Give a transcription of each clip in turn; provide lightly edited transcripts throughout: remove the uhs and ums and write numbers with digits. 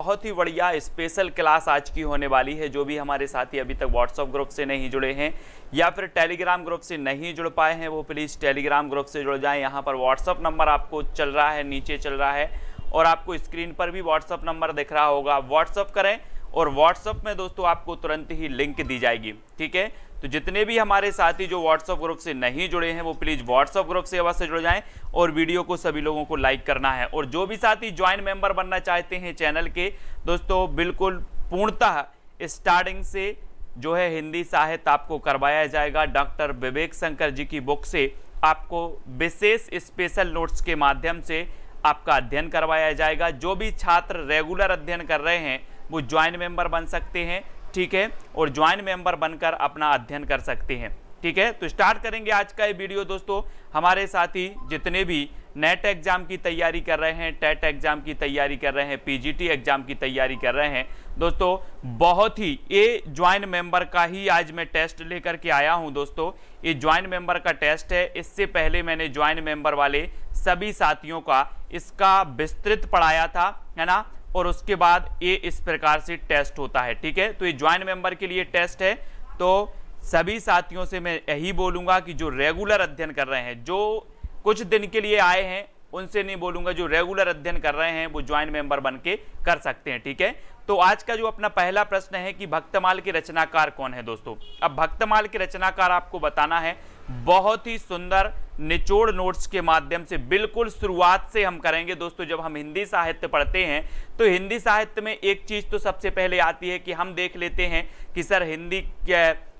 बहुत ही बढ़िया special class आज की होने वाली है। जो भी हमारे साथी अभी तक व्हाट्सएप ग्रुप से नहीं जुड़े हैं या फिर टेलीग्राम ग्रुप से नहीं जुड़ पाए हैं वो प्लीज़ टेलीग्राम ग्रुप से जुड़ जाएं। यहाँ पर व्हाट्सएप नंबर आपको चल रहा है, नीचे चल रहा है और आपको स्क्रीन पर भी व्हाट्सएप नंबर दिख रहा होगा। व्हाट्सएप करें और व्हाट्सएप में दोस्तों आपको तुरंत ही लिंक दी जाएगी। ठीक है, तो जितने भी हमारे साथी जो व्हाट्सएप ग्रुप से नहीं जुड़े हैं वो प्लीज़ व्हाट्सएप ग्रुप से अवश्य जुड़ जाएं और वीडियो को सभी लोगों को लाइक करना है। और जो भी साथी ज्वाइन मेंबर बनना चाहते हैं चैनल के दोस्तों, बिल्कुल पूर्णतः स्टार्टिंग से जो है हिंदी साहित्य आपको करवाया जाएगा। डॉक्टर विवेक शंकर जी की बुक से आपको विशेष स्पेशल नोट्स के माध्यम से आपका अध्ययन करवाया जाएगा। जो भी छात्र रेगुलर अध्ययन कर रहे हैं वो ज्वाइन मेंबर बन सकते हैं। ठीक है, और ज्वाइन मेंबर बनकर अपना अध्ययन कर सकते हैं। ठीक है, तो स्टार्ट करेंगे आज का ये वीडियो। दोस्तों हमारे साथी जितने भी नेट एग्जाम की तैयारी कर रहे हैं, टेट एग्जाम की तैयारी कर रहे हैं, पीजीटी एग्जाम की तैयारी कर रहे हैं दोस्तों, बहुत ही ये ज्वाइन मेंबर का ही आज मैं टेस्ट लेकर के आया हूं। दोस्तों ये ज्वाइन मेंबर का टेस्ट है। इससे पहले मैंने ज्वाइन मेंबर वाले सभी साथियों का इसका विस्तृत पढ़ाया था, है ना, और उसके बाद ये इस प्रकार से टेस्ट होता है। ठीक है, तो ये ज्वाइन मेंबर के लिए टेस्ट है। तो सभी साथियों से मैं यही बोलूंगा कि जो रेगुलर अध्ययन कर रहे हैं, जो कुछ दिन के लिए आए हैं उनसे नहीं बोलूंगा, जो रेगुलर अध्ययन कर रहे हैं वो ज्वाइन मेंबर बन के कर सकते हैं। ठीक है, तो आज का जो अपना पहला प्रश्न है कि भक्तमाल के रचनाकार कौन है। दोस्तों अब भक्तमाल के रचनाकार आपको बताना है। बहुत ही सुंदर निचोड़ नोट्स के माध्यम से बिल्कुल शुरुआत से हम करेंगे। दोस्तों जब हम हिंदी साहित्य पढ़ते हैं तो हिंदी साहित्य में एक चीज तो सबसे पहले आती है कि हम देख लेते हैं कि सर हिंदी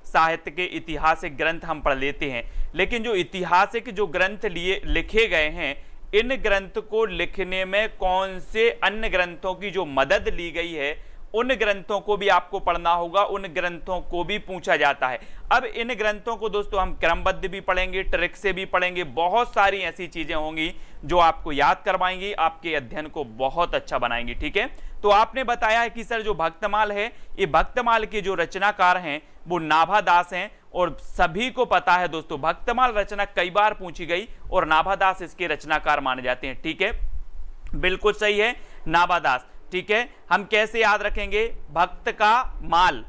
साहित्य के ऐतिहासिक ग्रंथ हम पढ़ लेते हैं, लेकिन जो ऐतिहासिक जो ग्रंथ लिखे गए हैं इन ग्रंथ को लिखने में कौन से अन्य ग्रंथों की जो मदद ली गई है उन ग्रंथों को भी आपको पढ़ना होगा, उन ग्रंथों को भी पूछा जाता है। अब इन ग्रंथों को दोस्तों हम क्रमबद्ध भी पढ़ेंगे, ट्रिक से भी पढ़ेंगे, बहुत सारी ऐसी चीजें होंगी जो आपको याद करवाएंगी, आपके अध्ययन को बहुत अच्छा बनाएंगी। ठीक है, तो आपने बताया है कि सर जो भक्तमाल है ये भक्तमाल के जो रचनाकार हैं वो नाभादास हैं और सभी को पता है दोस्तों भक्तमाल रचना कई बार पूछी गई और नाभादास इसके रचनाकार माने जाते हैं। ठीक है, बिल्कुल सही है, नाभादास। ठीक है, हम कैसे याद रखेंगे? भक्त का माल,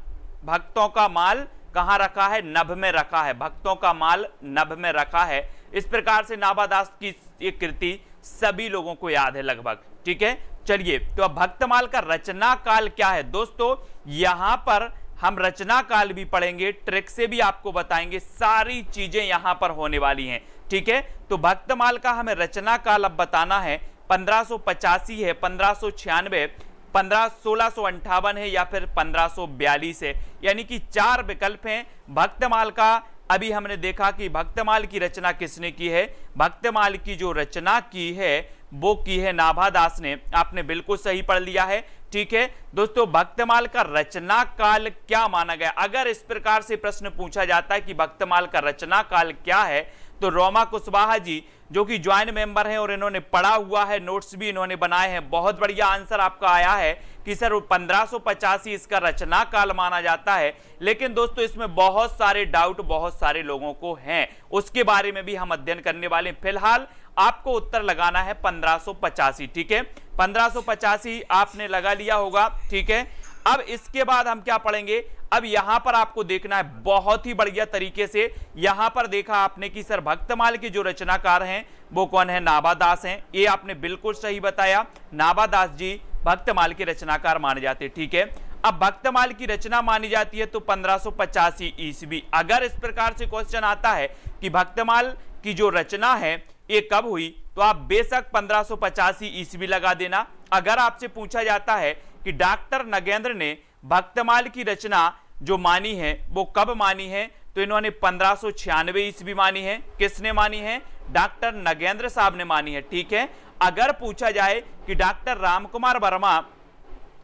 भक्तों का माल कहां रखा है? नभ में रखा है। भक्तों का माल नभ में रखा है। इस प्रकार से नाभादास की एक कृति सभी लोगों को याद है लगभग। ठीक है, चलिए तो अब भक्तमाल का रचना काल क्या है। दोस्तों यहां पर हम रचना काल भी पढ़ेंगे, ट्रिक से भी आपको बताएंगे, सारी चीजें यहां पर होने वाली हैं। ठीक है, तो भक्तमाल का हमें रचना काल अब बताना है। 1585 है, 1596, 1658 है या फिर 1542 है, यानी कि 4 विकल्प हैं। भक्तमाल का अभी हमने देखा कि भक्तमाल की रचना किसने की है। भक्तमाल की जो रचना की है वो की है नाभादास ने। आपने बिल्कुल सही पढ़ लिया है। ठीक है दोस्तों, भक्तमाल का रचना काल क्या माना गया? अगर इस प्रकार से प्रश्न पूछा जाता है कि भक्तमाल का रचना काल क्या है तो रोमा कुशवाहा जी जो कि ज्वाइन मेंबर हैं और इन्होंने पढ़ा हुआ है, नोट्स भी इन्होंने बनाए हैं, बहुत बढ़िया आंसर आपका आया है कि सर 1585 इसका रचना काल माना जाता है। लेकिन दोस्तों इसमें बहुत सारे डाउट बहुत सारे लोगों को हैं, उसके बारे में भी हम अध्ययन करने वाले हैं। फिलहाल आपको उत्तर लगाना है 1585। ठीक है, 1585 आपने लगा लिया होगा। ठीक है, अब इसके बाद हम क्या पढ़ेंगे? अब यहां पर आपको देखना है बहुत ही बढ़िया तरीके से। यहां पर देखा आपने कि सर भक्तमाल के जो रचनाकार हैं वो कौन है? नाभादास हैं। ये आपने बिल्कुल सही बताया, नाभादास जी भक्तमाल के रचनाकार माने जाते हैं। ठीक है, अब भक्तमाल की रचना मानी जाती है तो 1585 ईस्वी। अगर इस प्रकार से क्वेश्चन आता है कि भक्तमाल की जो रचना है ये कब हुई तो आप बेशक 1585 ईस्वी लगा देना। अगर आपसे पूछा जाता है कि डॉक्टर नगेंद्र ने भक्तमाल की रचना जो मानी है वो कब मानी है तो इन्होंने 1596 ईस्वी मानी है। किसने मानी है? डॉक्टर नगेंद्र साहब ने मानी है। ठीक है, अगर पूछा जाए कि डॉक्टर रामकुमार वर्मा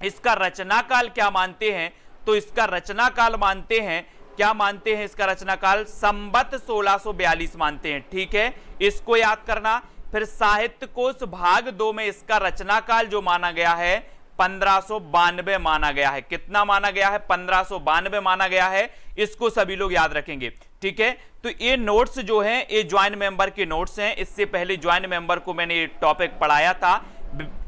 इसका रचना काल क्या मानते हैं तो इसका रचना काल मानते हैं, क्या मानते हैं? इसका रचना काल संवत 1642 मानते हैं। ठीक है, इसको याद करना। फिर साहित्य कोश भाग 2 में इसका रचना काल जो माना गया है 1592 माना गया है। कितना माना गया है? 1592 माना गया है। इसको सभी लोग याद रखेंगे। ठीक है, तो ये नोट्स जो हैं ये ज्वाइन मेंबर के नोट्स हैं। इससे पहले ज्वाइन मेंबर को मैंने ये टॉपिक पढ़ाया था।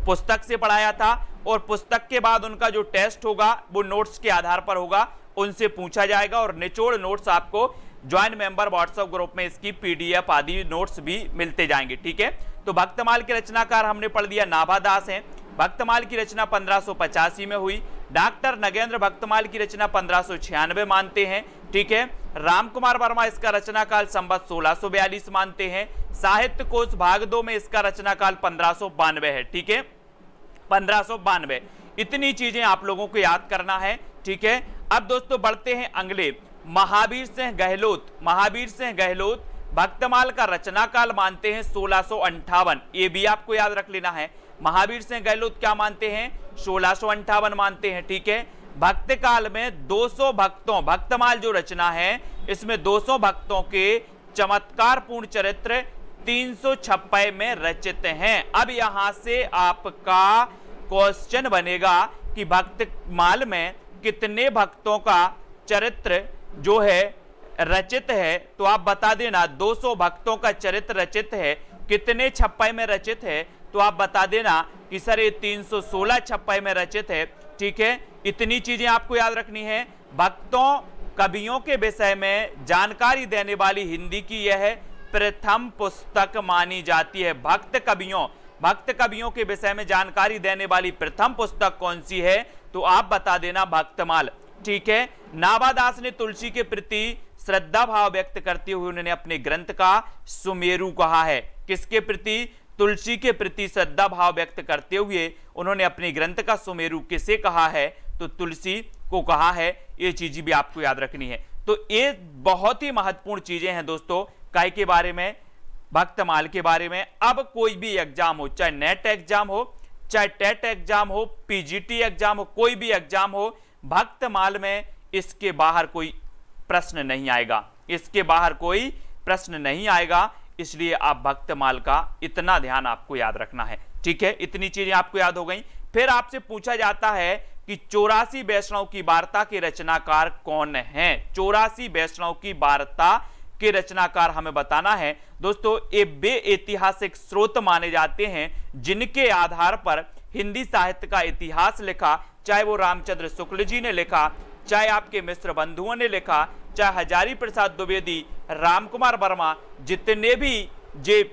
पुस्तक से पढ़ाया था, और पुस्तक के बाद उनका जो टेस्ट होगा वो नोट्स के आधार पर होगा, उनसे पूछा जाएगा, और निचोड़ नोट्स आपको ज्वाइंट मेंबर व्हाट्सएप ग्रुप में इसकी पीडीएफ आदि नोट्स भी मिलते जाएंगे। ठीक है, तो भक्तमाल के रचनाकार हमने पढ़ दिया नाभा दास हैं। भक्तमाल की रचना 1585 में हुई। डॉक्टर नगेंद्र भक्तमाल की रचना 1596 मानते हैं। ठीक है, रामकुमार वर्मा इसका रचनाकाल संवत 1642 मानते हैं। साहित्य कोश भाग 2 में इसका रचनाकाल 1592 है। ठीक है, 1592। इतनी चीजें आप लोगों को याद करना है। ठीक है, अब दोस्तों बढ़ते हैं अगले। महावीर सिंह गहलोत, महावीर सिंह गहलोत भक्तमाल का रचनाकाल मानते हैं 1658। ये भी आपको याद रख लेना है। महावीर सिंह गहलोत क्या मानते हैं? 1658 मानते हैं। ठीक है, भक्त काल में 200 भक्तों, भक्तमाल जो रचना है इसमें 200 भक्तों के चमत्कारपूर्ण चरित्र 356 में रचित हैं। अब यहां से आपका क्वेश्चन बनेगा कि भक्तमाल में कितने भक्तों का चरित्र जो है रचित है, तो आप बता देना 200 भक्तों का चरित्र रचित है, कितने छप्पे में रचित है, तो आप बता देना कि सर ये 316 छप्पे में रचित है। ठीक है, इतनी चीजें आपको याद रखनी है। भक्तों कवियों के विषय में जानकारी देने वाली हिंदी की यह प्रथम पुस्तक मानी जाती है। भक्त कवियों के विषय में जानकारी देने वाली प्रथम पुस्तक कौन सी है, तो आप बता देना भक्तमाल। ठीक है, नाभा दास ने तुलसी के प्रति श्रद्धा भाव व्यक्त करते हुए उन्होंने अपने ग्रंथ का सुमेरु कहा है। किसके प्रति? तुलसी के प्रति श्रद्धा भाव व्यक्त करते हुए उन्होंने अपने ग्रंथ का सुमेरु किसे कहा है, तो तुलसी को कहा है। ये चीज भी आपको याद रखनी है। तो ये बहुत ही महत्वपूर्ण चीजें हैं दोस्तों, काय के बारे में, भक्तमाल के बारे में। अब कोई भी एग्जाम हो, चाहे नेट एग्जाम हो, चाहे टेट एग्जाम हो, पीजीटी एग्जाम हो, कोई भी एग्जाम हो, भक्तमाल में इसके बाहर कोई प्रश्न नहीं आएगा, इसके बाहर कोई प्रश्न नहीं आएगा। इसलिए आप भक्तमाल का इतना ध्यान आपको याद रखना है। ठीक है, इतनी चीजें आपको याद हो गई। फिर आपसे पूछा जाता है कि 84 वैष्णव की वार्ता के रचनाकार कौन हैं? 84 वैष्णव की वार्ता के रचनाकार हमें बताना है। दोस्तों ये वे ऐतिहासिक स्रोत माने जाते हैं जिनके आधार पर हिंदी साहित्य का इतिहास लिखा, चाहे वो रामचंद्र शुक्ल जी ने लिखा, चाहे आपके मिश्र बंधुओं ने लिखा, चाहे हजारी प्रसाद द्विवेदी, रामकुमार वर्मा, जितने भी जे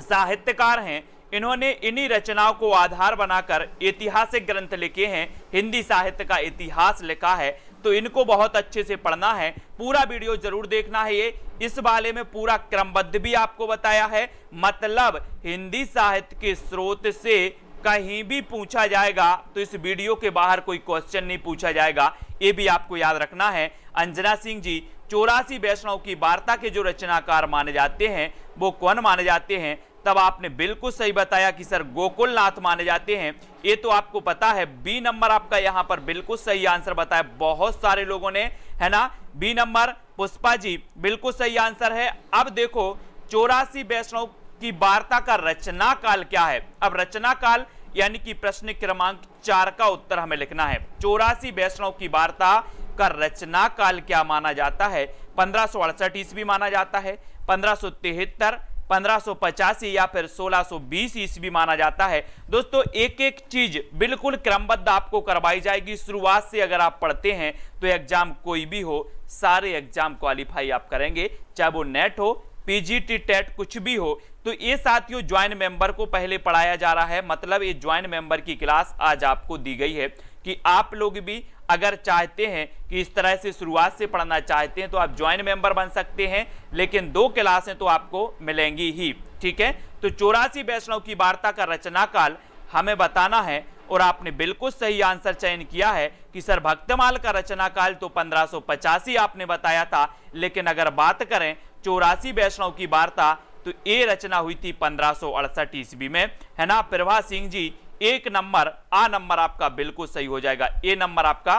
साहित्यकार हैं, इन्होंने इन्हीं रचनाओं को आधार बनाकर ऐतिहासिक ग्रंथ लिखे हैं, हिंदी साहित्य का इतिहास लिखा है। तो इनको बहुत अच्छे से पढ़ना है, पूरा वीडियो जरूर देखना है। ये इस वाले में पूरा क्रमबद्ध भी आपको बताया है, मतलब हिंदी साहित्य के स्रोत से कहीं भी पूछा जाएगा तो इस वीडियो के बाहर कोई क्वेश्चन नहीं पूछा जाएगा, ये भी आपको याद रखना है। अंजना सिंह जी 84 वैष्णव की वार्ता के जो रचनाकार माने जाते हैं वो कौन माने जाते हैं? तब आपने बिल्कुल सही बताया कि सर गोकुलनाथ माने जाते हैं। ये तो आपको पता है। बी नंबर आपका यहाँ पर बिल्कुल सही आंसर बताया बहुत सारे लोगों ने, है ना। बी नंबर पुष्पा जी बिल्कुल सही आंसर है। अब देखो 84 वैष्णव की वार्ता का रचना काल क्या है। अब रचना काल यानी कि प्रश्न क्रमांक 4 का उत्तर हमें लिखना है। 84 वैष्णव की वार्ता का रचना काल क्या माना जाता है? 1568 ईस्वी माना जाता है, 1573, 1585 या फिर 1620 ईस्वी माना जाता है। दोस्तों एक एक चीज बिल्कुल क्रमबद्ध आपको करवाई जाएगी। शुरुआत से अगर आप पढ़ते हैं तो एग्जाम कोई भी हो, सारे एग्जाम क्वालिफाई आप करेंगे, चाहे वो नेट हो, पीजीटी, टेट, कुछ भी हो। तो ये साथियों ज्वाइंट मेंबर को पहले पढ़ाया जा रहा है, मतलब ये ज्वाइंट मेंबर की क्लास आज आपको दी गई है कि आप लोग भी अगर चाहते हैं कि इस तरह से शुरुआत से पढ़ना चाहते हैं तो आप ज्वाइंट मेंबर बन सकते हैं, लेकिन 2 क्लासें तो आपको मिलेंगी ही। ठीक है, तो 84 वैष्णव की वार्ता का रचना काल हमें बताना है और आपने बिल्कुल सही आंसर चयन किया है कि सर भक्तमाल का रचना काल तो 1585 आपने बताया था, लेकिन अगर बात करें 84 वैष्णव की वार्ता तो ये रचना हुई थी 1568 ईस्वी में, है ना। प्रभा सिंह जी 1 नंबर, आ नंबर आपका बिल्कुल सही हो जाएगा, ए नंबर आपका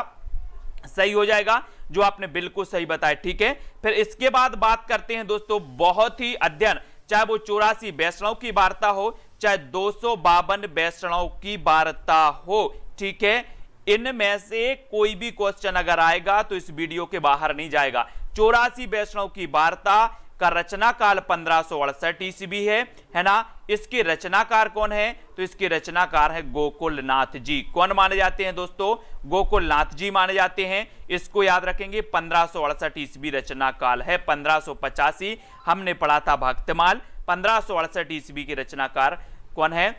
सही हो जाएगा जो आपने बिल्कुल सही बताया। ठीक है, फिर इसके बाद बात करते हैं दोस्तों बहुत ही अध्ययन, चाहे वो 84 वैष्णव की वार्ता हो, चाहे 252 वैष्णव की वार्ता हो। ठीक है, इनमें से कोई भी क्वेश्चन अगर आएगा तो इस वीडियो के बाहर नहीं जाएगा। 84 वैष्णव की वार्ता का रचना काल 1568 ईस्वी है ना। इसके रचनाकार कौन है? तो इसके रचनाकार है गोकुलनाथ जी। कौन माने जाते हैं दोस्तों? गोकुलनाथ जी माने जाते हैं। इसको याद रखेंगे। 1568 ईस्वी रचना काल है। 1585 हमने पढ़ा था भक्तमाल। 1568 ईस्वी के रचनाकार कौन है?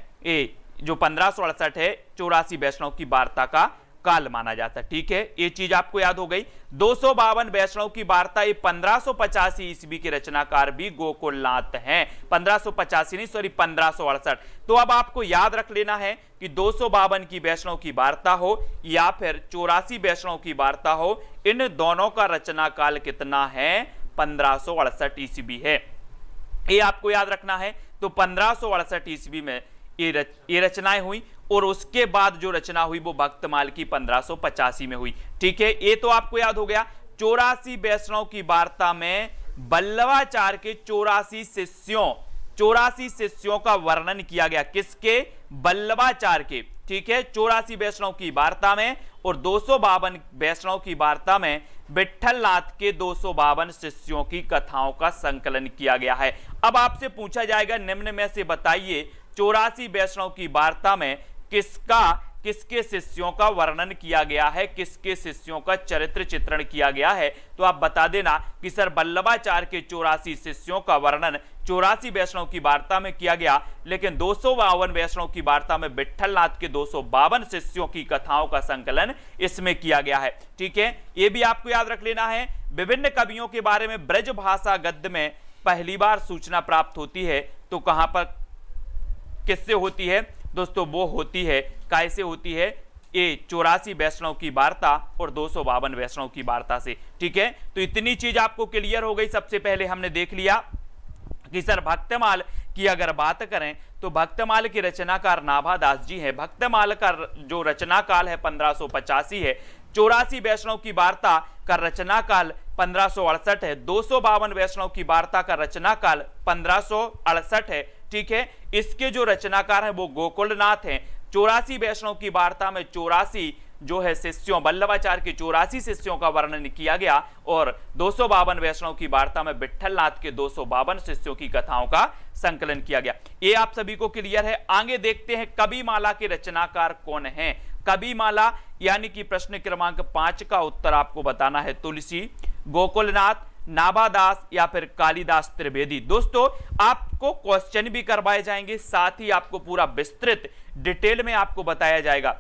जो 1568 है 84 वैष्णव की वार्ता का काल माना जाता है। ठीक है, ये चीज आपको याद हो गई। 252 वैष्णव की वार्ता, ये 1585 ईस्वी के रचनाकार भी गोकुलनाथ हैं। 1585 नहीं, सॉरी 1568। तो अब आपको याद रख लेना है कि 252 की वैष्णव की वार्ता हो या फिर 84 वैष्णव की वार्ता हो, इन दोनों का रचना काल कितना है? 1568 ईस्वी है। ये आपको याद रखना है। तो 1568 ईस्वी में ये रचनाएं हुई और उसके बाद जो रचना हुई वो भक्तमाल की 1585 में हुई। ठीक है, ये तो आपको याद हो गया। 84 वैष्णव की वार्ता में वल्लभाचार्य के 84 शिष्यों का वर्णन किया गया। किसके? वल्लभाचार्य के। ठीक है, 84 वैष्णव की वार्ता में और 252 वैष्णव की वार्ता में विट्ठलनाथ के 252 शिष्यों की कथाओं का संकलन किया गया है। अब आपसे पूछा जाएगा निम्न में से बताइए 84 वैष्णव की वार्ता में किसके शिष्यों का वर्णन किया गया है, किसके शिष्यों का चरित्र चित्रण किया गया है? तो आप बता देना कि सर वल्लभाचार्य के 84 शिष्यों का वर्णन 84 वैष्णव की वार्ता में किया गया, लेकिन 252 वैष्णव की वार्ता में विट्ठलनाथ के 252 शिष्यों की कथाओं का संकलन इसमें किया गया है। ठीक है, यह भी आपको याद रख लेना है। विभिन्न कवियों के बारे में ब्रज भाषा गद्य में पहली बार सूचना प्राप्त होती है तो कहां पर, किससे होती है दोस्तों? वो होती है, कैसे होती है? ये 84 वैष्णव की वार्ता और 252 वैष्णव की वार्ता से। ठीक है, तो इतनी चीज आपको क्लियर हो गई। सबसे पहले हमने देख लिया कि सर भक्तमाल की अगर बात करें तो भक्तमाल के रचनाकार नाभादास जी हैं। भक्तमाल का जो रचना काल है 1585 है। 84 वैष्णव की वार्ता का रचना काल 1568 है। 252 वैष्णव की वार्ता का रचना काल 1568 है। ठीक है, इसके जो रचनाकार हैं वो गोकुलनाथ हैं। 84 वैष्णव की वार्ता में 84 जो है शिष्यों, वल्लभाचार्य के 84 शिष्यों का वर्णन किया गया और 252 वैष्णव की वार्ता में विट्ठलनाथ के 252 शिष्यों की कथाओं का संकलन किया गया। ये आप सभी को क्लियर है। आगे देखते हैं कविमाला के रचनाकार कौन हैं। कविमाला यानी कि प्रश्न क्रमांक 5 का उत्तर आपको बताना है तुलसी, गोकुलनाथ, नाभादास या फिर कालिदास त्रिवेदी। दोस्तों आपको क्वेश्चन भी करवाए जाएंगे, साथ ही आपको पूरा विस्तृत डिटेल में आपको बताया जाएगा।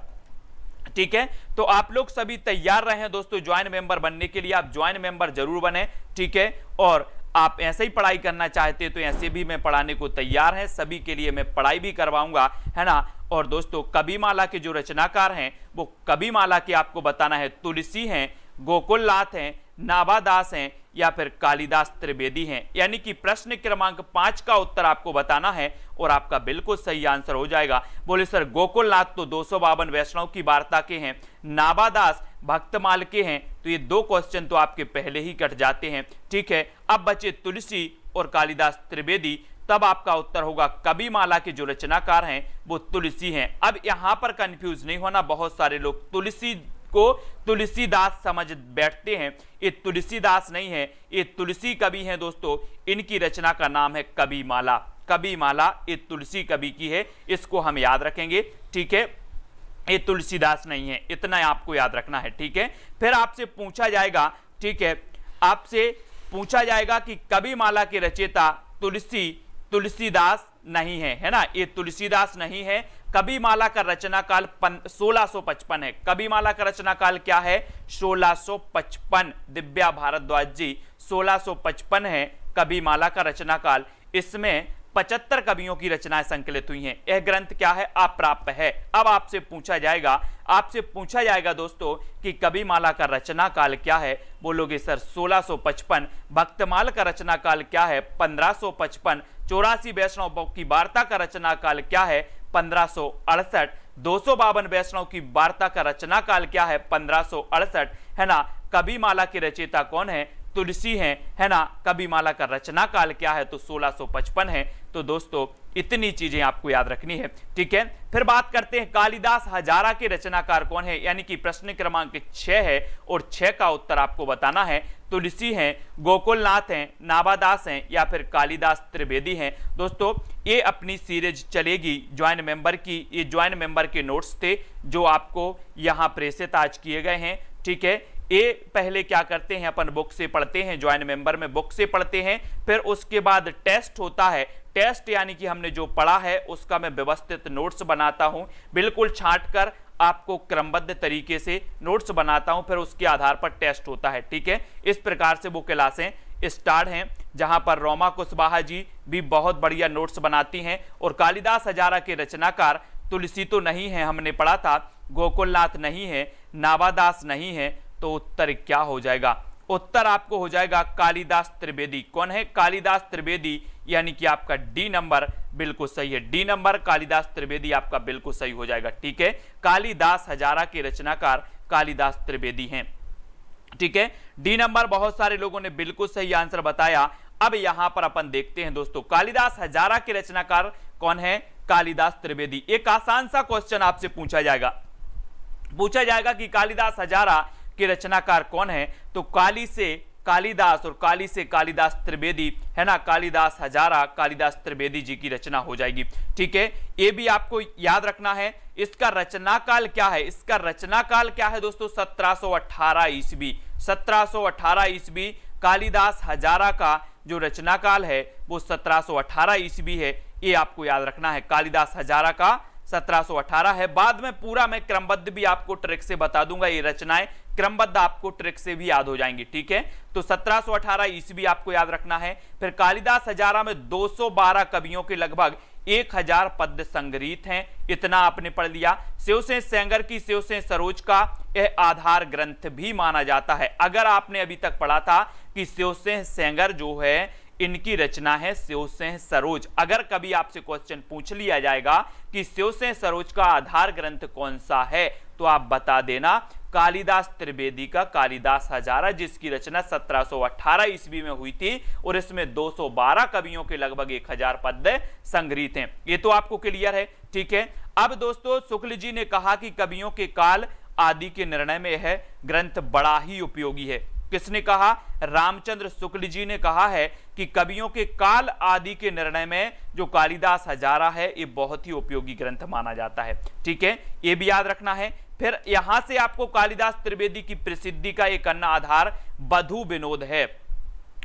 ठीक है, तो आप लोग सभी तैयार रहे दोस्तों ज्वाइन मेंबर बनने के लिए। आप ज्वाइन मेंबर जरूर बने। ठीक है, और आप ऐसे ही पढ़ाई करना चाहते तो ऐसे भी मैं पढ़ाने को तैयार है। सभी के लिए मैं पढ़ाई भी करवाऊंगा, है ना। और दोस्तों कविमाला के जो रचनाकार हैं वो कविमाला के आपको बताना है तुलसी हैं, गोकुलनाथ हैं, नाभादास हैं या फिर कालिदास त्रिवेदी हैं। यानी कि प्रश्न क्रमांक 5 का उत्तर आपको बताना है और आपका बिल्कुल सही आंसर हो जाएगा। बोले सर गोकुलनाथ तो 252 वैष्णव की वार्ता के हैं, नाभादास भक्तमाल के हैं, तो ये 2 क्वेश्चन तो आपके पहले ही कट जाते हैं। ठीक है, अब बचे तुलसी और कालिदास त्रिवेदी। तब आपका उत्तर होगा कविमाला के जो रचनाकार हैं वो तुलसी हैं। अब यहां पर कंफ्यूज नहीं होना, बहुत सारे लोग तुलसी को तुलसीदास समझ बैठते हैं। ये तुलसीदास नहीं है, ये तुलसी कवि हैं दोस्तों। इनकी रचना का नाम है कविमाला। कविमाला ये तुलसी कवि की है, इसको हम याद रखेंगे। ठीक है, ये तुलसीदास नहीं है, इतना आपको याद रखना है। ठीक है, फिर आपसे पूछा जाएगा, ठीक है, आपसे पूछा जाएगा कि कविमाला के रचयिता तुलसीदास नहीं है, है ना। ये तुलसीदास नहीं है। कविमाला का रचना काल 1655 है। कविमाला का रचना काल क्या है? 1655। दिव्या भारद्वाज जी 1655 है कविमाला का रचना काल। इसमें 75 कवियों की रचनाएं संकलित हुई हैं। यह ग्रंथ क्या है? अप्राप्य है। अब आपसे पूछा जाएगा दोस्तों कि कविमाला का रचना काल क्या है? बोलोगे सर 1655। भक्तमाल का रचना काल क्या है? 1555। 84 वैष्णव की वार्ता का रचना काल क्या है? 1568। 252 वैष्णव की वार्ता का रचना काल क्या है? 1568, है ना। कविमाला के रचयिता कौन है? तुलसी है ना। कविमाला का रचना काल क्या है, तो 1655 है। तो दोस्तों इतनी चीजें आपको याद रखनी है, ठीक है। फिर बात करते हैं कालिदास हजारा के रचनाकार कौन है, यानी कि प्रश्न क्रमांक 6 है और 6 का उत्तर आपको बताना है। तुलसी हैं, गोकुलनाथ हैं, नाभादास हैं या फिर कालिदास त्रिवेदी हैं। दोस्तों ये अपनी सीरीज चलेगी ज्वाइन मेंबर की, ये ज्वाइन मेंबर के नोट्स थे जो आपको यहाँ प्रेषित आज किए गए हैं, ठीक है। ये पहले क्या करते हैं, अपन बुक से पढ़ते हैं, ज्वाइन मेंबर में बुक से पढ़ते हैं, फिर उसके बाद टेस्ट होता है। टेस्ट यानी कि हमने जो पढ़ा है उसका मैं व्यवस्थित नोट्स बनाता हूं, बिल्कुल छांट कर आपको क्रमबद्ध तरीके से नोट्स बनाता हूं, फिर उसके आधार पर टेस्ट होता है, ठीक है। इस प्रकार से वो क्लासें स्टार्ट हैं, जहां पर रोमा कुशवाहा जी भी बहुत बढ़िया नोट्स बनाती हैं। और कालिदास हजारा के रचनाकार तुलसी तो नहीं है, हमने पढ़ा था, गोकुलनाथ नहीं है, नाभादास नहीं है, तो उत्तर क्या हो जाएगा, उत्तर आपको हो जाएगा कालिदास त्रिवेदी। कौन है, कालिदास त्रिवेदी, यानी कि आपका डी नंबर बिल्कुल सही है। डी नंबर कालिदास त्रिवेदी आपका बिल्कुल सही हो जाएगा, ठीक है। कालिदास हजारा के रचनाकार कालिदास त्रिवेदी हैं, ठीक है। डी नंबर बहुत सारे लोगों ने बिल्कुल सही आंसर बताया। अब यहां पर अपन देखते हैं दोस्तों कालिदास हजारा के रचनाकार कौन है, कालिदास त्रिवेदी। एक आसान सा क्वेश्चन आपसे पूछा जाएगा कि कालिदास हजारा के रचनाकार कौन है, तो काली से कालिदास और काली से कालिदास त्रिवेदी है ना, कालिदास हजारा कालिदास त्रिवेदी जी की रचना हो जाएगी, ठीक है। ये भी आपको याद रखना है। इसका रचनाकाल क्या है, इसका रचनाकाल क्या है दोस्तों, 1718 ईस्वी। 1718 ईस्वी कालिदास हजारा का जो रचनाकाल है वो 1718 ईस्वी है, ये आपको याद रखना है। कालिदास हजारा का 1718 है। बाद में पूरा मैं क्रमबद्ध भी आपको ट्रिक से बता दूंगा, ये रचनाएं क्रमबद्ध आपको ट्रिक से भी याद हो जाएंगी, ठीक है। तो 1718 ईस्वी आपको याद रखना है। फिर कालिदास हजारा में 212 कवियों के लगभग 1000 पद्य संग्रहित हैं, इतना आपने पढ़ लिया। शिवसेन सेंगर की शिवसेन सरोज का यह आधार ग्रंथ भी माना जाता है। अगर आपने अभी तक पढ़ा था कि शिवसेन सेंगर जो है इनकी रचना है शिवसेन सरोज, अगर कभी आपसे क्वेश्चन पूछ लिया जाएगा कि शिवसेन सरोज का आधार ग्रंथ कौन सा है, तो आप बता देना कालिदास त्रिवेदी का कालिदास हजारा, जिसकी रचना 1718 ईस्वी में हुई थी और इसमें 212 कवियों के लगभग 1000 पद्य संग्रहित हैं। ये तो आपको क्लियर है, ठीक है। अब दोस्तों शुक्ल जी ने कहा कि कवियों के काल आदि के निर्णय में यह ग्रंथ बड़ा ही उपयोगी है। किसने कहा, रामचंद्र शुक्ल जी ने कहा है कि कवियों के काल आदि के निर्णय में जो कालिदास हजारा है ये बहुत ही उपयोगी ग्रंथ माना जाता है, ठीक है। ये भी याद रखना है। फिर यहां से आपको कालिदास त्रिवेदी की प्रसिद्धि का एक अन्य आधार बधु विनोद है।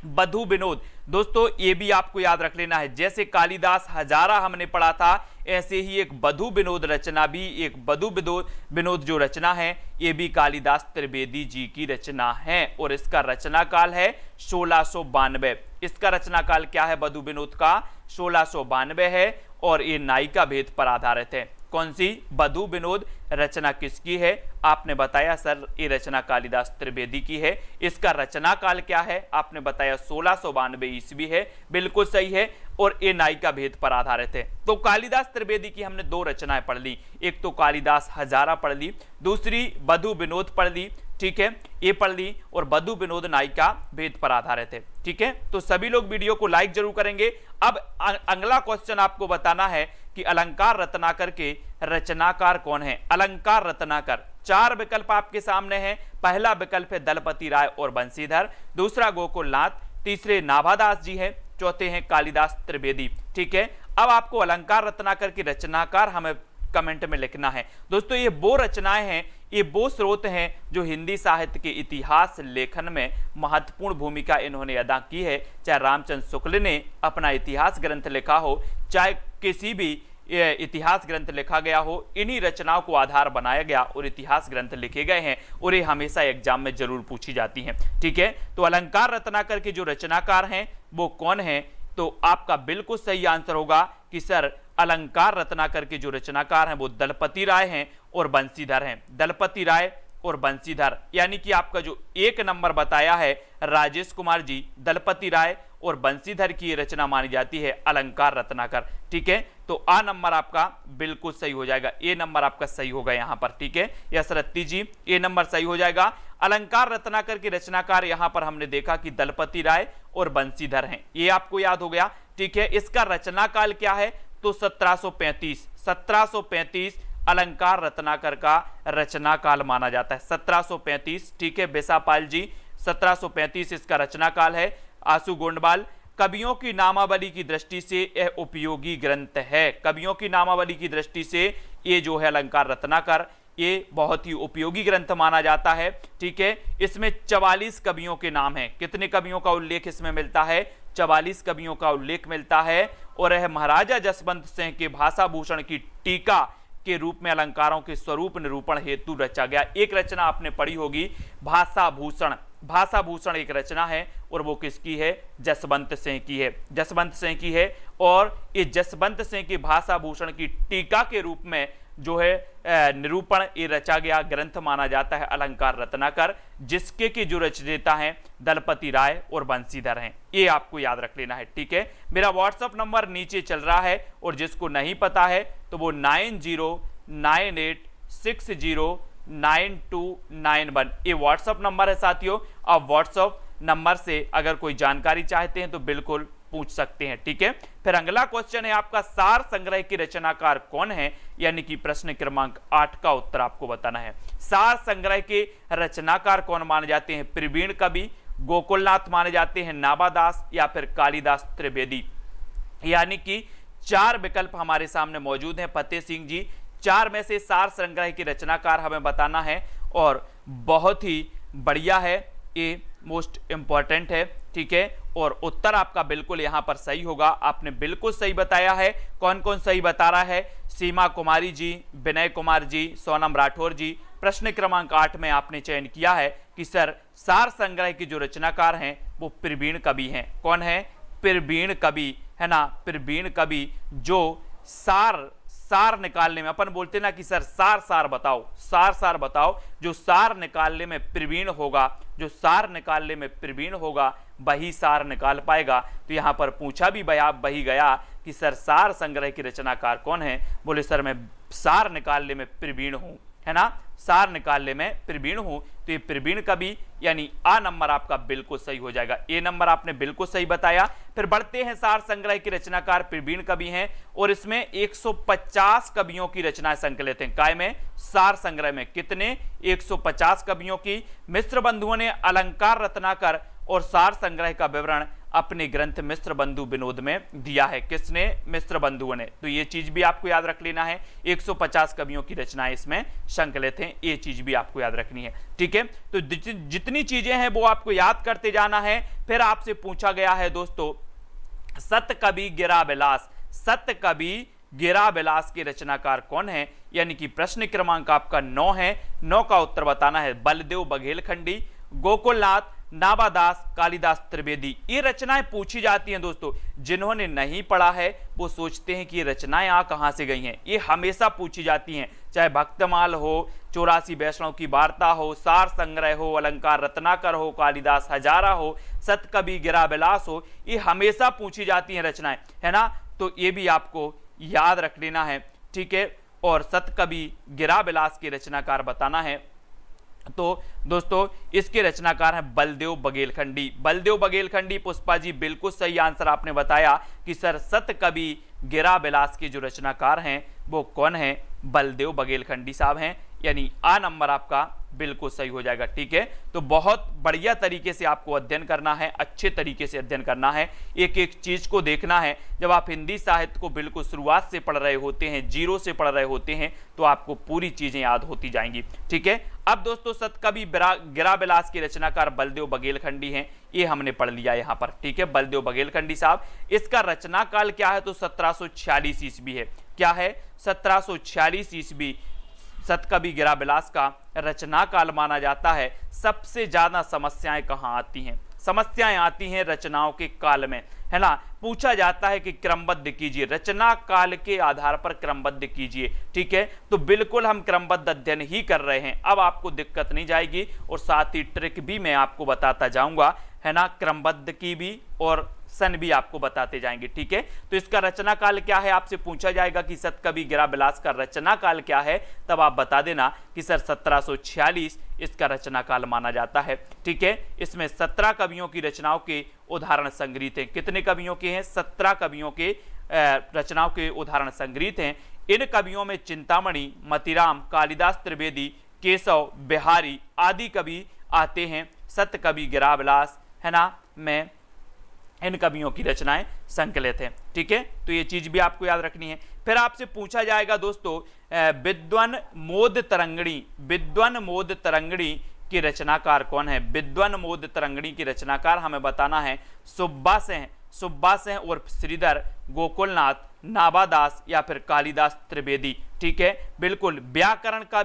बधु विनोद दोस्तों ये भी आपको याद रख लेना है। जैसे कालिदास हजारा हमने पढ़ा था, ऐसे ही एक बधु विनोद रचना भी, एक बधु विनोद जो रचना है ये भी कालिदास त्रिवेदी जी की रचना है और इसका रचना काल है 1692। इसका रचना काल क्या है बधु विनोद का, 1692 है और ये नायिका भेद पर आधारित है। कौन सी, बधु विनोद। रचना किसकी है, आपने बताया सर ये रचना कालिदास त्रिवेदी की है। इसका रचना काल क्या है, आपने बताया 1692 ईस्वी है, बिल्कुल सही है। और ये नायिका भेद पर आधारित है। तो कालिदास त्रिवेदी की हमने दो रचनाएं पढ़ ली, एक तो कालिदास हजारा पढ़ ली, दूसरी बधु विनोद पढ़ ली, ठीक है, ये पढ़ ली। और बधु विनोद नायिका भेद पर आधारित है, ठीक है। तो सभी लोग वीडियो को लाइक जरूर करेंगे। अब अगला क्वेश्चन आपको बताना है कि अलंकार रत्नाकर के रचनाकार कौन है। अलंकार रत्नाकर, चार विकल्प आपके सामने हैं। पहला विकल्प है दलपति राय और बंशीधर, दूसरा गोकुलनाथ, तीसरे नाभादास जी हैं, चौथे हैं कालिदास त्रिवेदी, ठीक है। अब आपको अलंकार रत्नाकर के रचनाकार हमें कमेंट में लिखना है। दोस्तों ये वो रचनाएं हैं, ये वो स्रोत हैं जो हिंदी साहित्य के इतिहास लेखन में महत्वपूर्ण भूमिका इन्होंने अदा की है। चाहे रामचंद्र शुक्ल ने अपना इतिहास ग्रंथ लिखा हो, चाहे किसी भी इतिहास ग्रंथ लिखा गया हो, इन्हीं रचनाओं को आधार बनाया गया और इतिहास ग्रंथ लिखे गए हैं और ये हमेशा एग्जाम में जरूर पूछी जाती हैं, ठीक है। तो अलंकार रत्नाकर के जो रचनाकार हैं वो कौन है, तो आपका बिल्कुल सही आंसर होगा कि सर अलंकार रत्नाकर के जो रचनाकार हैं वो दलपति राय हैं और बंशीधर हैं। दलपति राय और बंशीधर, यानी कि आपका जो एक नंबर बताया है राजेश कुमार जी, दलपति राय और बंसीधर की रचना मानी जाती है अलंकार रत्नाकर। ठीक है, तो आ नंबर आपका बिल्कुल सही हो जाएगा, ए नंबर आपका सही होगा यहां पर। ठीक है, यस रत्ती जी, ए नंबर सही हो जाएगा। अलंकार रत्नाकर के रचनाकार यहां पर हमने देखा कि दलपति राय और बंसीधर हैं, ये आपको याद हो गया। ठीक है, इसका रचना काल क्या है, तो 1735 अलंकार रत्नाकर का रचना काल माना जाता है, 1735। ठीक है, बेसापाल जी 1735 इसका रचना काल है। आशु गोंडवाल, कवियों की नामावली की दृष्टि से यह उपयोगी ग्रंथ है, कवियों की नामावली की दृष्टि से ये जो है अलंकार रत्नाकर ये बहुत ही उपयोगी ग्रंथ माना जाता है। ठीक है, इसमें 44 कवियों के नाम हैं। कितने कवियों का उल्लेख इसमें मिलता है, 44 कवियों का उल्लेख मिलता है। और यह महाराजा जसवंत सिंह के भाषा भूषण की टीका के रूप में अलंकारों के स्वरूप निरूपण हेतु रचा गया। एक रचना आपने पढ़ी होगी भाषा भूषण, भाषा भूषण एक रचना है और वो किसकी है, जसवंत सिंह की है, जसवंत सिंह की है। और ये जसवंत सिंह की भाषा भूषण की टीका के रूप में जो है निरूपण ये रचा गया ग्रंथ माना जाता है अलंकार रत्नाकर, जिसके की जो रचयिता हैं दलपति राय और बंसीधर हैं, ये आपको याद रख लेना है। ठीक है, मेरा व्हाट्सएप नंबर नीचे चल रहा है और जिसको नहीं पता है तो वो 9098609291 ये व्हाट्सएप नंबर है साथियों। आप व्हाट्सएप नंबर से अगर कोई जानकारी चाहते हैं तो बिल्कुल पूछ सकते हैं। ठीक है, फिर अगला क्वेश्चन है आपका, सार संग्रह के रचनाकार कौन है, यानी कि प्रश्न क्रमांक 8 का उत्तर आपको बताना है। सार संग्रह के रचनाकार कौन माने जाते हैं, प्रवीण कवि, गोकुलनाथ माने जाते हैं, नाबादास या फिर कालिदास त्रिवेदी। यानी कि 4 विकल्प हमारे सामने मौजूद हैं फतेह सिंह जी, 4 में से सार संग्रह की रचनाकार हमें बताना है और बहुत ही बढ़िया है, ये मोस्ट इंपॉर्टेंट है। ठीक है, और उत्तर आपका बिल्कुल यहां पर सही होगा, आपने बिल्कुल सही बताया है। कौन कौन सही बता रहा है, सीमा कुमारी जी, विनय कुमार जी, सोनम राठौर जी। प्रश्न क्रमांक 8 में आपने चयन किया है कि सर सार संग्रह के जो रचनाकार हैं वो प्रवीण कवि हैं। कौन है, प्रवीण कवि है ना, प्रवीण कवि जो सार निकालने में, अपन बोलते ना कि सर सार बताओ, सार बताओ, जो सार निकालने में प्रवीण होगा, जो सार निकालने में प्रवीण होगा वही सार निकाल पाएगा। तो यहां पर पूछा भी वही गया कि सर सार संग्रह की रचनाकार कौन है, बोले सर मैं सार निकालने में प्रवीण हूं, है ना, सार निकालने में प्रवीण हूं। तो ये प्रवीण कवि यानी आ नंबर आपका बिल्कुल सही हो जाएगा, ए नंबर आपने बिल्कुल सही बताया। फिर बढ़ते हैं, सार संग्रह के रचनाकार प्रवीण कवि हैं और इसमें 150 कवियों की रचनाएं संकलित हैं। काय में, सार संग्रह में कितने, 150 कवियों की। मिश्र बंधुओं ने अलंकार रत्नाकर और सार संग्रह का विवरण अपने ग्रंथ मिश्र बंधु विनोद में दिया है। किसने, मिश्र बंधुओं ने। तो ये चीज भी आपको याद रख लेना है, 150 कवियों की रचनाएं इसमें संकलित हैं, ये चीज भी आपको याद रखनी है। ठीक है, तो जितनी चीजें हैं वो आपको याद करते जाना है। फिर आपसे पूछा गया है दोस्तों, सतकवि गिराबिलास, सतकवि गिराबिलास के रचनाकार कौन है, यानी कि प्रश्न क्रमांक आपका 9 है, 9 का उत्तर बताना है। बलदेव बघेलखंडी, गोकुलनाथ, नाबादास, कालिदास त्रिवेदी। ये रचनाएं पूछी जाती हैं दोस्तों, जिन्होंने नहीं पढ़ा है वो सोचते हैं कि ये रचनाएं आ कहां से गई हैं। ये हमेशा पूछी जाती हैं, चाहे भक्तमाल हो, 84 वैष्णव की वार्ता हो, सार संग्रह हो, अलंकार रत्नाकर हो, कालिदास हजारा हो, सतकवि गिराबिलास हो, ये हमेशा पूछी जाती हैं रचनाएं, है ना। तो ये भी आपको याद रख लेना है। ठीक है, और सतकवि गिराबिलास के रचनाकार बताना है। तो दोस्तों इसके रचनाकार हैं बलदेव बघेलखंडी, बलदेव बघेलखंडी। पुष्पा जी बिल्कुल सही आंसर आपने बताया कि सर सतकवि गिराबिलास के जो रचनाकार हैं वो कौन है, बलदेव बघेलखंडी साहब हैं, यानी आ नंबर आपका बिल्कुल सही हो जाएगा। ठीक है, तो बहुत बढ़िया तरीके से आपको अध्ययन करना है, अच्छे तरीके से अध्ययन करना है, एक एक चीज को देखना है। जब आप हिंदी साहित्य को बिल्कुल शुरुआत से पढ़ रहे होते हैं, जीरो से पढ़ रहे होते हैं, तो आपको पूरी चीजें याद होती जाएंगी। ठीक है, अब दोस्तों सतकवि गिराबिलास के रचनाकार बलदेव बघेलखंडी हैं, ये हमने पढ़ लिया यहाँ पर। ठीक है, बलदेव बघेलखंडी साहब, इसका रचना काल क्या है, तो 1746 ईस्वी है। क्या है, 1746 ईस्वी सतकवि गिराबिलास का रचना काल माना जाता है। सबसे ज्यादा समस्याएं कहां आती हैं, समस्याएं आती हैं रचनाओं के काल में, है ना। पूछा जाता है कि क्रमबद्ध कीजिए, रचना काल के आधार पर क्रमबद्ध कीजिए। ठीक है, तो बिल्कुल हम क्रमबद्ध अध्ययन ही कर रहे हैं, अब आपको दिक्कत नहीं जाएगी। और साथ ही ट्रिक भी मैं आपको बताता जाऊंगा, है ना, क्रमबद्ध की भी और सन भी आपको बताते जाएंगे। ठीक है, तो इसका रचना काल क्या है, आपसे पूछा जाएगा कि सतकवि गिराबिलास का रचना काल क्या है, तब आप बता देना कि सर 1746 इसका रचना काल माना जाता है। ठीक है, इसमें 17 कवियों की रचनाओं के उदाहरण संग्रहित हैं। कितने कवियों के हैं, 17 कवियों के रचनाओं के उदाहरण संग्रहित हैं। इन कवियों में चिंतामणि, मतीराम, कालिदास त्रिवेदी, केशव, बिहारी आदि कवि आते हैं। सतकवि गिराबिलास, है ना, में इन कवियों की रचनाएं संकलित हैं। ठीक है, तो ये चीज भी आपको याद रखनी है। फिर आपसे पूछा जाएगा दोस्तों विद्वन मोद तरंगिणी, विद्वन मोद तरंगिणी की रचनाकार कौन है। विद्वन मोद तरंगिणी की रचनाकार हमें बताना है सुब्बा सिंह, सुब्बा सिंह उर्फ श्रीधर, गोकुलनाथ, नाबादास या फिर कालिदास त्रिवेदी। ठीक है, बिल्कुल व्याकरण का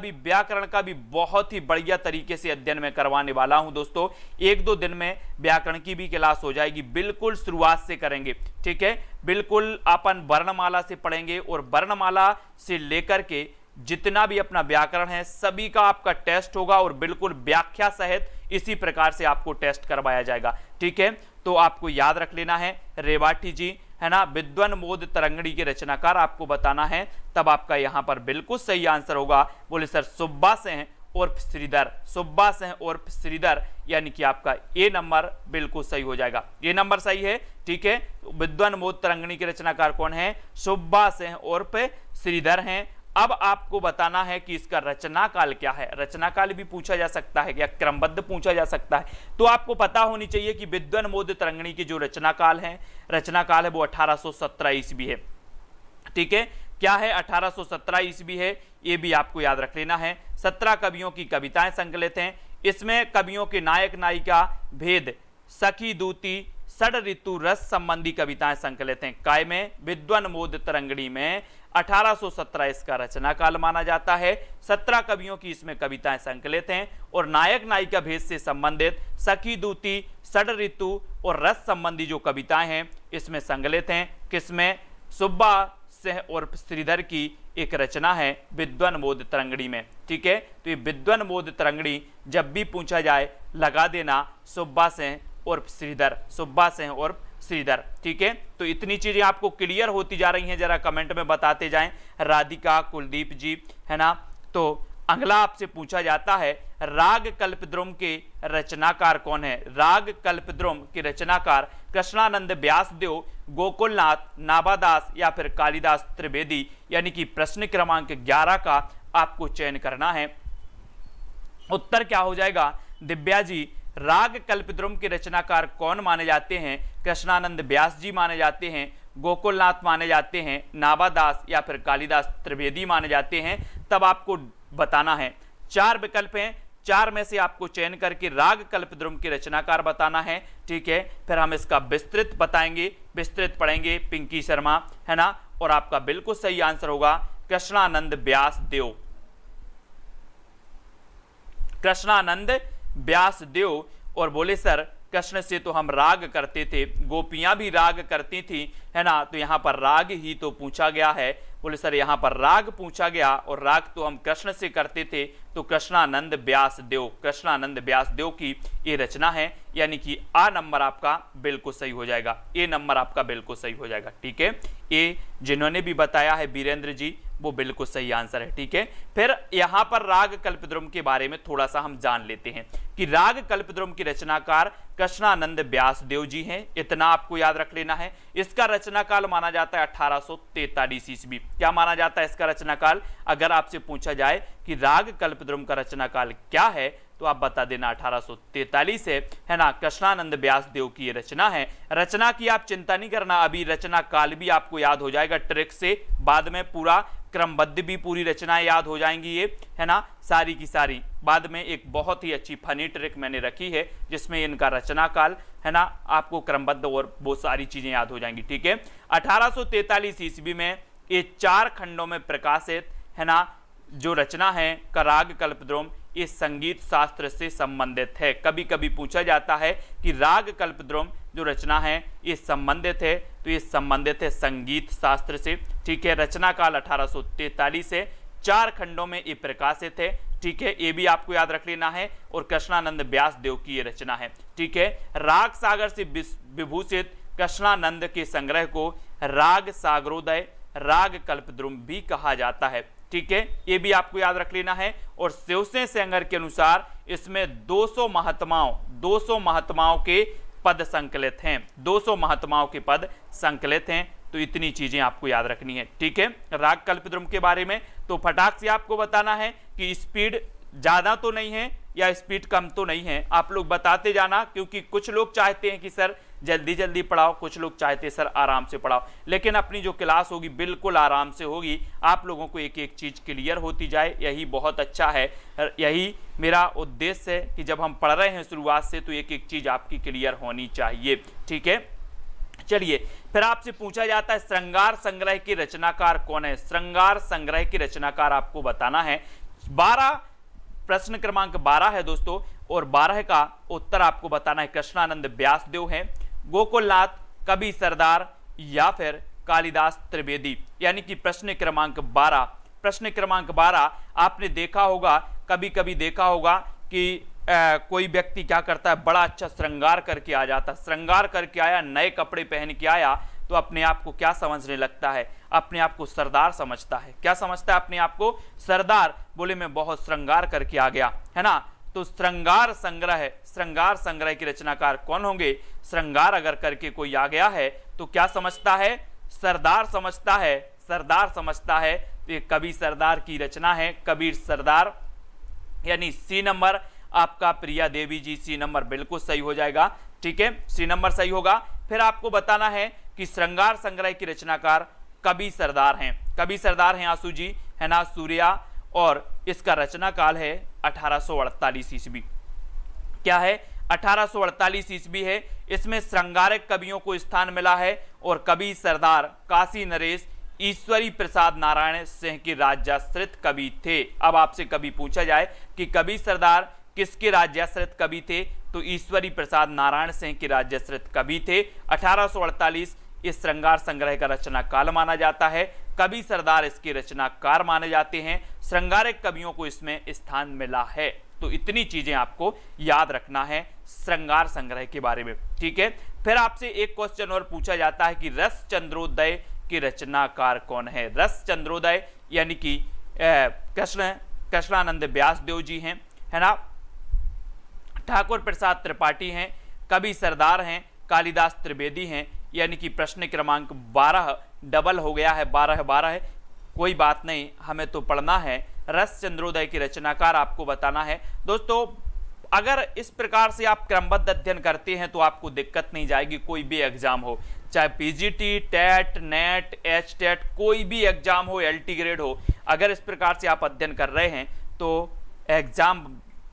भी बहुत ही बढ़िया तरीके से अध्ययन में करवाने वाला हूं दोस्तों। 1-2 दिन में व्याकरण की भी क्लास हो जाएगी, बिल्कुल शुरुआत से करेंगे। ठीक है, बिल्कुल अपन वर्णमाला से पढ़ेंगे और वर्णमाला से लेकर के जितना भी अपना व्याकरण है सभी का आपका टेस्ट होगा और बिल्कुल व्याख्या सहित इसी प्रकार से आपको टेस्ट करवाया जाएगा। ठीक है, तो आपको याद रख लेना है रेवाटी जी, है ना, विद्वन मोद तरंगिणी के रचनाकार आपको बताना है, तब आपका यहां पर बिल्कुल सही आंसर होगा। बोले सर सुब्बा सिंह उर्फ श्रीधर, सुब्बा सिंह उर्फ श्रीधर, यानी कि आपका ए नंबर बिल्कुल सही हो जाएगा। ए नंबर सही है। ठीक है, विद्वन मोद तरंगिणी के रचनाकार कौन है, सुब्बा सिंह उर्फ श्रीधर हैं। अब आपको बताना है कि इसका रचना काल क्या है। रचना काल भी पूछा जा सकता है या क्रमबद्ध पूछा जा सकता है, तो आपको पता होनी चाहिए कि विद्वन मोद तरंगिणी की जो रचना काल है वो 1817 ईस्वी है। ठीक है, क्या है, 1817 ईस्वी है, ये भी आपको याद रख लेना है। 17 कवियों की कविताएं संकलित हैं। इसमें कवियों के नायक नायिका भेद, सखी दूती, षड ऋतु रस संबंधी कविताएं संकलित हैं। काय में, विद्वन मोद तरंगिणी में 1817 इसका रचना काल माना जाता है। 17 कवियों की इसमें कविताएं संकलित हैं और नायक नायिका भेद से संबंधित सखी दूती, षड ऋतु और रस संबंधी जो कविताएं हैं इसमें संकलित हैं। किसमें, सुब्बा सिंह उर्फ श्रीधर की एक रचना है विद्वन मोद तरंगिणी में। ठीक है, तो ये विद्वन मोद तरंगिणी जब भी पूछा जाए लगा देना सुब्बा सिंह उर्फ श्रीधर, सुब्बा सिंह उर्फ श्रीधर। ठीक है, तो इतनी चीजें आपको क्लियर होती जा रही हैं, जरा कमेंट में बताते जाएं राधिका, कुलदीप जी, है ना। तो अगला आपसे पूछा जाता है राग कल्पद्रुम के रचनाकार कौन है। राग कल्पद्रुम के रचनाकार कृष्णानंद व्यासदेव, गोकुलनाथ, नाबादास या फिर कालिदास त्रिवेदी, यानी कि प्रश्न क्रमांक 11 का आपको चयन करना है। उत्तर क्या हो जाएगा दिव्या जी, राग कल्पद्रुम के रचनाकार कौन माने जाते हैं। कृष्णानंद व्यास जी माने जाते हैं, गोकुलनाथ माने जाते हैं, नाबादास या फिर कालिदास त्रिवेदी माने जाते हैं। तब आपको बताना है, 4 विकल्प हैं, 4 में से आपको चयन करके राग कल्पद्रुम के रचनाकार बताना है। ठीक है, फिर हम इसका विस्तृत बताएंगे, विस्तृत पढ़ेंगे पिंकी शर्मा, है ना, और आपका बिल्कुल सही आंसर होगा कृष्णानंद व्यासदेव, कृष्णानंद व्यासदेव। और बोले सर कृष्ण से तो हम राग करते थे, गोपियां भी राग करती थी, है ना, तो यहाँ पर राग ही तो पूछा गया है। बोले सर यहाँ पर राग पूछा गया और राग तो हम कृष्ण से करते थे, तो कृष्णानंद व्यासदेव, कृष्णानंद व्यासदेव की ये रचना है, यानी कि आ नंबर आपका बिल्कुल सही हो जाएगा, ए नंबर आपका बिल्कुल सही हो जाएगा। ठीक है, ए जिन्होंने भी बताया है वीरेंद्र जी, वो बिल्कुल सही आंसर है। ठीक है, फिर यहां पर राग कल्पद्रुम के बारे में थोड़ा सा हम जान लेते हैं कि राग कल्पद्रुम की रचनाकार कृष्णानंद व्यासदेव जी हैं, इतना आपको याद रख लेना है। इसका रचनाकाल माना जाता है 1843 ईस्वी। क्या माना जाता है इसका रचनाकाल। अगर आपसे पूछा जाए कि राग कल्पद्रुम का रचनाकाल क्या है, तो आप बता देना 1843 है ना। कृष्णानंद व्यासदेव की ये रचना है। रचना की आप चिंता नहीं करना, अभी रचना काल भी आपको याद हो जाएगा ट्रिक से, बाद में पूरा क्रमबद्ध भी पूरी रचनाएं याद हो जाएंगी ये, है ना, सारी की सारी। बाद में एक बहुत ही अच्छी फनी ट्रिक मैंने रखी है जिसमें इनका रचना काल, है ना, आपको क्रमबद्ध और वो सारी चीजें याद हो जाएंगी। ठीक है, 1843 ईस्वी में ये 4 खंडों में प्रकाशित, है ना, जो रचना है का राग कल्पद्रुम, ये संगीत शास्त्र से संबंधित है। कभी कभी पूछा जाता है कि राग कल्पद्रुम जो रचना है ये संबंधित है, तो ये संबंधित है संगीत शास्त्र से। ठीक है, रचना काल 1843 से 4 खंडों में ये प्रकाशित है। ठीक है, ये भी आपको याद रख लेना है। और कृष्णानंद व्यासदेव की ये रचना है। ठीक है, राग सागर से विभूषित कृष्णानंद के संग्रह को राग सागरोदय, राग कल्पद्रुम भी कहा जाता है। ठीक है, ये भी आपको याद रख लेना है। और शिवसेन सेंगर के अनुसार इसमें 200 महात्माओं के पद संकलित हैं, 200 महात्माओं के पद संकलित हैं। तो इतनी चीजें आपको याद रखनी है। ठीक है, राग कल्पद्रुम के बारे में तो फटाक से आपको बताना है कि स्पीड ज्यादा तो नहीं है या स्पीड कम तो नहीं है, आप लोग बताते जाना, क्योंकि कुछ लोग चाहते हैं कि सर जल्दी जल्दी पढ़ाओ, कुछ लोग चाहते हैं सर आराम से पढ़ाओ। लेकिन अपनी जो क्लास होगी बिल्कुल आराम से होगी, आप लोगों को एक एक चीज क्लियर होती जाए, यही बहुत अच्छा है। यही मेरा उद्देश्य है कि जब हम पढ़ रहे हैं शुरुआत से तो एक एक चीज आपकी क्लियर होनी चाहिए। ठीक है, चलिए फिर आपसे पूछा जाता है श्रृंगार संग्रह के रचनाकार कौन है। श्रृंगार संग्रह के रचनाकार आपको बताना है। 12 प्रश्न क्रमांक 12 है दोस्तों, और 12 का उत्तर आपको बताना है कृष्णानंद व्यासदेव है, गोकुलनाथ, कवि सरदार या फिर कालिदास त्रिवेदी। यानी कि प्रश्न क्रमांक 12 आपने देखा होगा, कभी कभी देखा होगा कि कोई व्यक्ति क्या करता है, बड़ा अच्छा श्रृंगार करके आ जाता, श्रृंगार करके आया, नए कपड़े पहन के आया, तो अपने आप को क्या समझने लगता है, अपने आप को सरदार समझता है। क्या समझता है अपने आप को? सरदार। बोले मैं बहुत श्रृंगार करके आ गया, है ना। तो श्रृंगार संग्रह के रचनाकार कौन होंगे? श्रृंगार अगर करके कोई आ गया है तो क्या समझता है? सरदार समझता है, सरदार समझता है। तो ये कवि सरदार की रचना है, कबीर सरदार। यानी सी नंबर आपका प्रिया देवी जी, सी नंबर बिल्कुल सही हो जाएगा। ठीक है, सी नंबर सही होगा। फिर आपको बताना है कि श्रृंगार संग्रह की रचनाकार कवि सरदार हैं, कवि सरदार हैं आंसू जी, है ना, सूर्या। और इसका रचना काल है 1848 ईस्वी। क्या है? 1848 ईस्वी है। इसमें श्रृंगारक कवियों को स्थान मिला है और कवि सरदार काशी नरेश ईश्वरी प्रसाद नारायण सिंह के राज्याश्रित कवि थे। अब आपसे कभी पूछा जाए कि कवि सरदार किसके राज्याश्रित कवि थे, तो ईश्वरी प्रसाद नारायण सिंह के राज्याश्रित कवि थे। 1848 इस श्रृंगार संग्रह का रचना काल माना जाता है, कवि सरदार इसके रचनाकार माने जाते हैं, श्रृंगारक कवियों को इसमें स्थान मिला है। तो इतनी चीजें आपको याद रखना है श्रृंगार संग्रह के बारे में। ठीक है, फिर आपसे एक क्वेश्चन और पूछा जाता है कि रस चंद्रोदय के रचनाकार कौन है। रस चंद्रोदय यानी कि कृष्णानंद व्यासदेव जी हैं, है ना, ठाकुर प्रसाद त्रिपाठी हैं, कवि सरदार हैं, कालिदास त्रिवेदी हैं। यानी कि प्रश्न क्रमांक 12 डबल हो गया है, 12 है, कोई बात नहीं, हमें तो पढ़ना है। रस चंद्रोदय की रचनाकार आपको बताना है। दोस्तों अगर इस प्रकार से आप क्रमबद्ध अध्ययन करते हैं तो आपको दिक्कत नहीं जाएगी, कोई भी एग्जाम हो, चाहे PGT, TET, NET, H TET, कोई भी एग्जाम हो, एलटी ग्रेड हो, अगर इस प्रकार से आप अध्ययन कर रहे हैं तो एग्जाम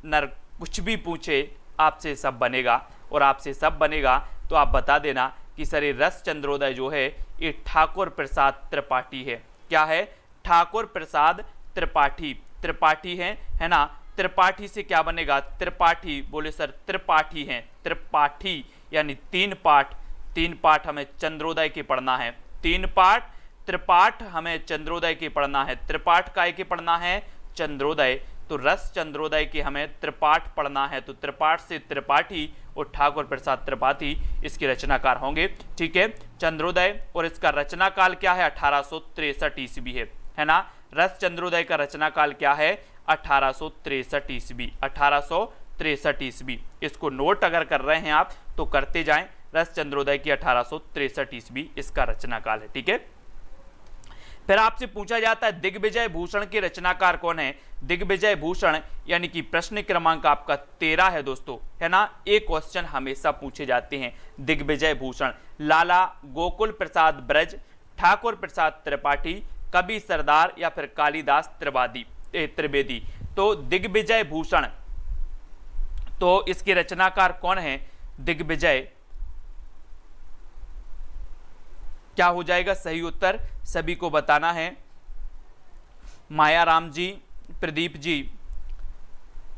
नर कुछ भी पूछे आपसे सब बनेगा। और आपसे सब बनेगा तो आप बता देना कि सर ये रस चंद्रोदय जो है ये ठाकुर प्रसाद त्रिपाठी है। क्या है? ठाकुर प्रसाद त्रिपाठी, त्रिपाठी है ना। त्रिपाठी से क्या बनेगा? त्रिपाठी। बोले सर त्रिपाठी हैं, त्रिपाठी यानी 3 पाठ, 3 पाठ हमें चंद्रोदय के पढ़ना है, 3 पाठ, त्रिपाठ हमें चंद्रोदय के पढ़ना है। त्रिपाठ काय के पढ़ना है? चंद्रोदय। तो रस चंद्रोदय के हमें त्रिपाठ पढ़ना है, तो त्रिपाठ से त्रिपाठी और ठाकुर प्रसाद त्रिपाठी इसके रचनाकार होंगे। ठीक है, चंद्रोदय। और इसका रचना काल क्या है? 1863 ईस्वी है ना। रस चंद्रोदय का रचना काल क्या है? 1863 ईस्वी, 1863 ईस्वी। इसको नोट अगर कर रहे हैं आप तो करते जाएं। रस चंद्रोदय की 1863 ईस्वी इसका रचना काल है। ठीक है, फिर आपसे पूछा जाता है दिग्विजय भूषण के रचनाकार कौन है। दिग्विजय भूषण यानी कि प्रश्न क्रमांक आपका 13 है दोस्तों, है ना। एक क्वेश्चन हमेशा पूछे जाते हैं, दिग्विजय भूषण, लाला गोकुल प्रसाद ब्रज, ठाकुर प्रसाद त्रिपाठी, कवि सरदार या फिर कालिदास त्रिवेदी। तो दिग्विजय भूषण, तो इसके रचनाकार कौन है? दिग्विजय। क्या हो जाएगा सही उत्तर? सभी को बताना है। मायाराम जी, प्रदीप जी,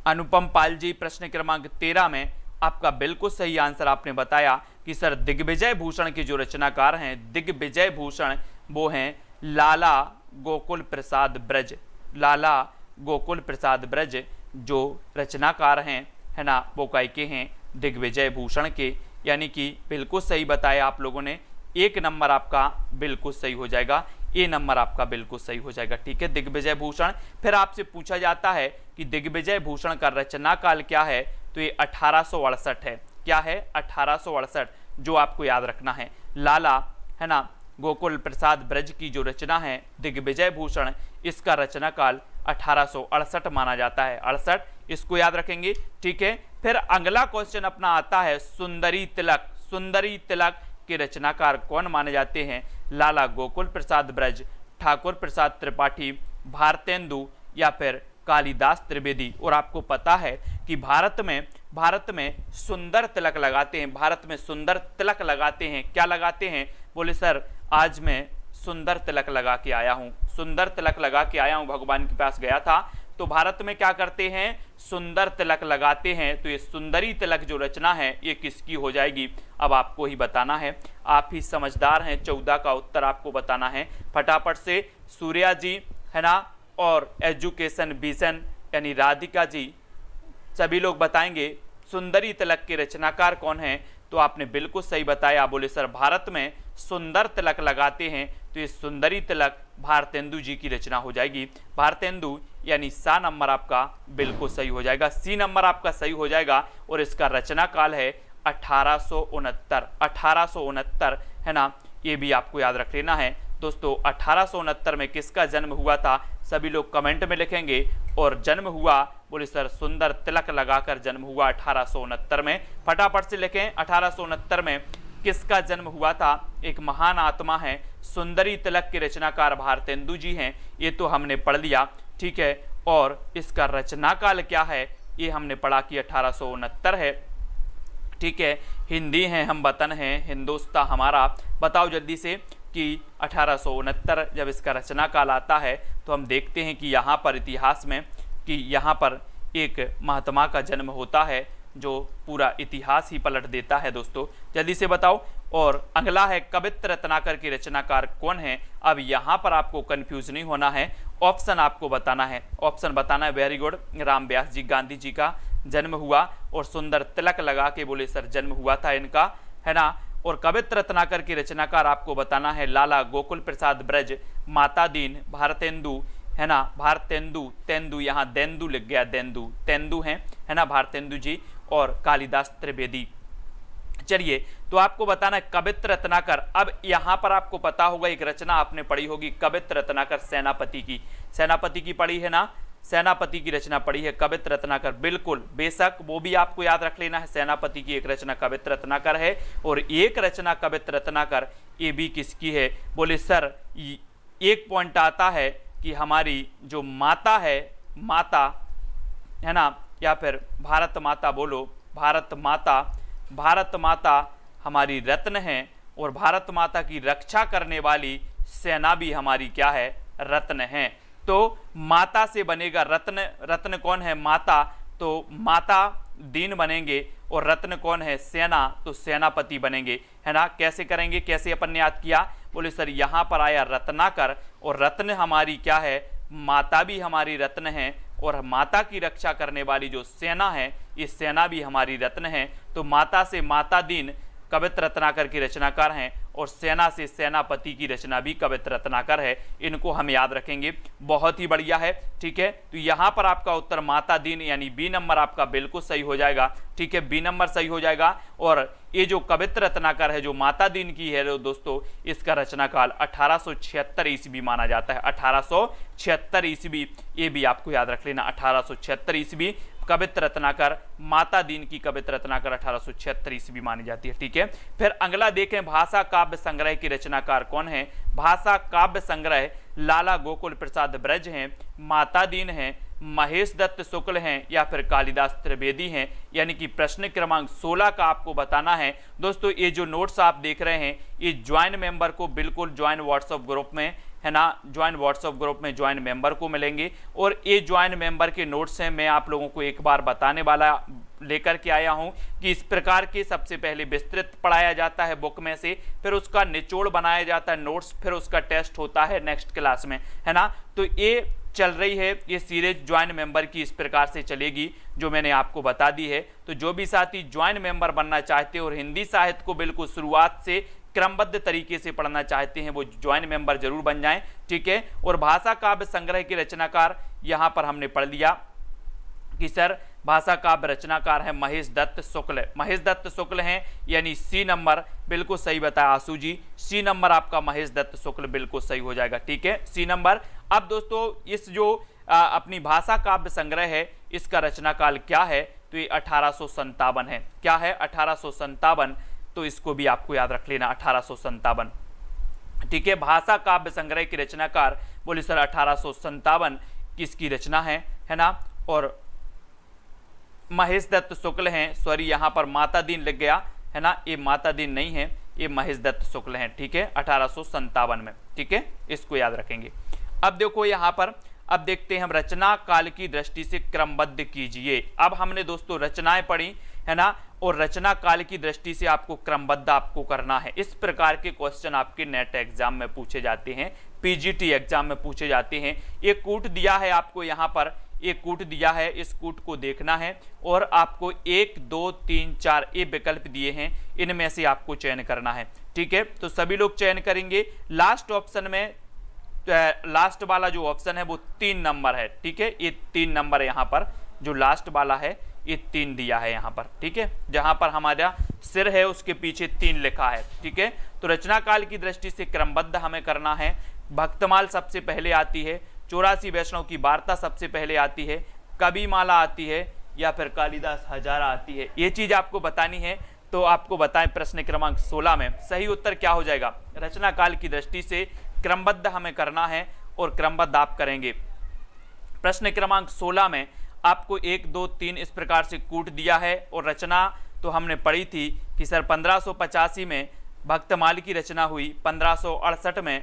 अनुपम पाल जी, प्रश्न क्रमांक 13 में आपका बिल्कुल सही आंसर आपने बताया कि सर दिग्विजय भूषण के जो रचनाकार हैं, दिग्विजय भूषण, वो हैं लाला गोकुल प्रसाद ब्रज, लाला गोकुल प्रसाद ब्रज जो रचनाकार हैं, है ना, वो काय के हैं, दिग्विजय भूषण के, यानी कि बिल्कुल सही बताया आप लोगों ने। 1 नंबर आपका बिल्कुल सही हो जाएगा, ए नंबर आपका बिल्कुल सही हो जाएगा, ठीक है, दिग्विजय भूषण। फिर आपसे पूछा जाता है कि दिग्विजय भूषण का रचना काल क्या है, तो ये 1868 है। क्या है? 1868, जो आपको याद रखना है। लाला, है ना, गोकुल प्रसाद ब्रज की जो रचना है दिग्विजय भूषण, इसका रचना काल 1868 माना जाता है। 68, इसको याद रखेंगे, ठीक है। फिर अगला क्वेश्चन अपना आता है सुंदरी तिलक। सुंदरी तिलक के रचनाकार कौन माने जाते हैं? लाला गोकुल प्रसाद ब्रज, ठाकुर प्रसाद त्रिपाठी, भारतेंदु या फिर कालिदास त्रिवेदी। और आपको पता है कि भारत में सुंदर तिलक लगाते हैं, भारत में सुंदर तिलक लगाते हैं। क्या लगाते हैं? बोले सर आज मैं सुंदर तिलक लगा के आया हूँ, सुंदर तिलक लगा के आया हूँ, भगवान के पास गया था। तो भारत में क्या करते हैं? सुंदर तिलक लगाते हैं। तो ये सुंदरी तिलक जो रचना है ये किसकी हो जाएगी? अब आपको ही बताना है, आप ही समझदार हैं। 14 का उत्तर आपको बताना है फटाफट से। सूर्या जी, है ना, और एजुकेशन विजन यानी राधिका जी, सभी लोग बताएंगे सुंदरी तिलक के रचनाकार कौन है। तो आपने बिल्कुल सही बताया, बोले सर भारत में सुंदर तिलक लगाते हैं। तो ये सुंदरी तिलक भारतेंदु जी की रचना हो जाएगी। भारतेंदु यानी सा नंबर आपका बिल्कुल सही हो जाएगा, सी नंबर आपका सही हो जाएगा। और इसका रचना काल है 1869। 1869, है ना, ये भी आपको याद रख लेना है दोस्तों। 1869 में किसका जन्म हुआ था? सभी लोग कमेंट में लिखेंगे। और जन्म हुआ, बोले सर सुंदर तिलक लगाकर जन्म हुआ 1869 में। फटाफट से लिखें, 1869 में किसका जन्म हुआ था? एक महान आत्मा है, सुंदरी तिलक के रचनाकार भारतेंदु जी हैं। ये तो हमने पढ़ लिया, ठीक है। और इसका रचना काल क्या है ये हमने पढ़ा कि 1869 है, ठीक है। हिंदी है हम वतन है, हिंदुस्तान हमारा। बताओ जल्दी से कि 1869 जब इसका रचना काल आता है तो हम देखते हैं कि यहाँ पर इतिहास में कि यहाँ पर एक महात्मा का जन्म होता है जो पूरा इतिहास ही पलट देता है दोस्तों। जल्दी से बताओ। और अगला है कवित्र रत्नाकर के रचनाकार कौन है? अब यहाँ पर आपको कंफ्यूज नहीं होना है, ऑप्शन आपको बताना है, ऑप्शन बताना है। वेरी गुड, राम व्यास जी, गांधी जी का जन्म हुआ और सुंदर तिलक लगा के बोले सर जन्म हुआ था इनका, है ना। और कवित्र रत्नाकर की रचनाकार आपको बताना है लाला गोकुल प्रसाद ब्रज, माता दीन, भारतेंदु, है ना, भारतेंदु, तेंदु, यहाँ देंदु लिख गया, देंदु, तेंदु हैं, है ना, भारतेंदु जी, और कालिदास त्रिवेदी। चलिए, तो आपको बताना है कवित्र रत्नाकर। अब यहाँ पर आपको पता होगा एक रचना आपने पढ़ी होगी कवित्र रत्नाकर, सेनापति की, सेनापति की पढ़ी है ना, सेनापति की रचना पढ़ी है कवित्र रत्नाकर, बिल्कुल बेशक वो भी आपको याद रख लेना है। सेनापति की एक रचना कवित्र रत्नाकर है और एक रचना कवित्र रत्नाकर ये भी किसकी है? बोले सर एक पॉइंट आता है कि हमारी जो माता है, माता, है ना, या फिर भारत माता बोलो, भारत माता, भारत माता हमारी रत्न है और भारत माता की रक्षा करने वाली सेना भी हमारी क्या है? रत्न है। तो माता से बनेगा रत्न, रत्न कौन है? माता, तो माता दीन बनेंगे और रत्न कौन है? सेना, तो सेनापति बनेंगे, है ना। कैसे करेंगे, कैसे अपन ने याद किया? बोले सर यहाँ पर आया रत्नाकर और रत्न हमारी क्या है? माता भी हमारी रत्न है और माता की रक्षा करने वाली जो सेना है ये सेना भी हमारी रत्न है। तो माता से माता दीन कवित्र रत्नाकर की रचनाकार हैं और सेना से सेनापति की रचना भी कवित्र रत्नाकर है। इनको हम याद रखेंगे, बहुत ही बढ़िया है, ठीक है। तो यहाँ पर आपका उत्तर माता दीन यानी बी नंबर आपका बिल्कुल सही हो जाएगा, ठीक है, बी नंबर सही हो जाएगा। और ये जो कवित्र रत्नाकर है जो माता दीन की है दोस्तों, इसका रचनाकाल 1876 ईस्वी माना जाता है, 1876 ईस्वी, ये भी आपको याद रख लेना, 1876 ईस्वी कवित्र रत्नाकर, माता दीन की कवित्र रत्नाकर 1876 ईस्वी मानी जाती है, ठीक है। फिर अगला देखें भाषा काव्य संग्रह की रचनाकार कौन है? भाषा काव्य संग्रह लाला गोकुल प्रसाद ब्रज हैं, माता दीन हैं, महेश दत्त शुक्ल हैं या फिर कालिदास त्रिवेदी हैं। यानी कि प्रश्न क्रमांक 16 का आपको बताना है दोस्तों। ये जो नोट्स आप देख रहे हैं ये ज्वाइन मेंबर को बिल्कुल ज्वाइन व्हाट्सएप ग्रुप में, है ना, ज्वाइन व्हाट्सएप ग्रुप में ज्वाइन मेंबर को मिलेंगे। और ये ज्वाइन मेंबर के नोट्स हैं, मैं आप लोगों को एक बार बताने वाला लेकर के आया हूं कि इस प्रकार के सबसे पहले विस्तृत पढ़ाया जाता है बुक में से, फिर उसका निचोड़ बनाया जाता है नोट्स, फिर उसका टेस्ट होता है नेक्स्ट क्लास में, है ना। तो ये चल रही है ये सीरीज ज्वाइंट मेंबर की इस प्रकार से चलेगी जो मैंने आपको बता दी है। तो जो भी साथी ज्वाइंट मेंबर बनना चाहते हैं और हिंदी साहित्य को बिल्कुल शुरुआत से क्रमबद्ध तरीके से पढ़ना चाहते हैं वो ज्वाइंट मेंबर जरूर बन जाएं, ठीक है। और भाषा काव्य संग्रह के रचनाकार यहाँ पर हमने पढ़ लिया कि सर भाषा काव्य रचनाकार है महेश दत्त शुक्ल। महेश दत्त शुक्ल हैं यानी सी नंबर बिल्कुल सही बताया आशु जी, सी नंबर आपका महेश दत्त शुक्ल बिल्कुल सही हो जाएगा, ठीक है, सी नंबर। अब दोस्तों इस जो अपनी भाषा काव्य संग्रह है इसका रचनाकाल क्या है, तो ये 1857 है। क्या है? 1857। तो इसको भी आपको याद रख लेना 1857, ठीक है। भाषा काव्य संग्रह की रचनाकार बोले सर 1857 किसकी रचना है ना। और महेश दत्त शुक्ल हैं, सॉरी यहाँ पर माता दीन लग गया है ना, ये माता दीन नहीं है, ये महेश दत्त शुक्ल हैं, ठीक है, 1857 में, ठीक है, इसको याद रखेंगे। अब देखो यहाँ पर, अब देखते हैं हम रचना काल की दृष्टि से क्रमबद्ध कीजिए। अब हमने दोस्तों रचनाएं पढ़ी है ना, और रचना काल की दृष्टि से आपको क्रमबद्ध आपको करना है। इस प्रकार के क्वेश्चन आपके नेट एग्जाम में पूछे जाते हैं, पीजीटी एग्जाम में पूछे जाते हैं। एक कूट दिया है आपको यहाँ पर, एक कूट दिया है, इस कूट को देखना है और आपको 1 2 3 4 ये विकल्प दिए हैं, इनमें से आपको चयन करना है, ठीक है। तो सभी लोग चयन करेंगे। लास्ट ऑप्शन में लास्ट वाला जो ऑप्शन है वो 3 नंबर है, ठीक है, ये 3 नंबर है यहाँ पर, जो लास्ट वाला है ये 3 दिया है यहाँ पर, ठीक है, जहाँ पर हमारा सिर है उसके पीछे 3 लिखा है, ठीक है। तो रचना काल की दृष्टि से क्रमबद्ध हमें करना है। भक्तमाल सबसे पहले आती है, 84 वैष्णव की वार्ता सबसे पहले आती है, कविमाला आती है या फिर कालिदास हजारा आती है, ये चीज आपको बतानी है। तो आपको बताएं प्रश्न क्रमांक 16 में सही उत्तर क्या हो जाएगा। रचना काल की दृष्टि से क्रमबद्ध हमें करना है और क्रमबद्ध आप करेंगे। प्रश्न क्रमांक 16 में आपको 1 2 3 इस प्रकार से कूट दिया है और रचना तो हमने पढ़ी थी कि सर 1585 में भक्तमाल की रचना हुई, 1568 में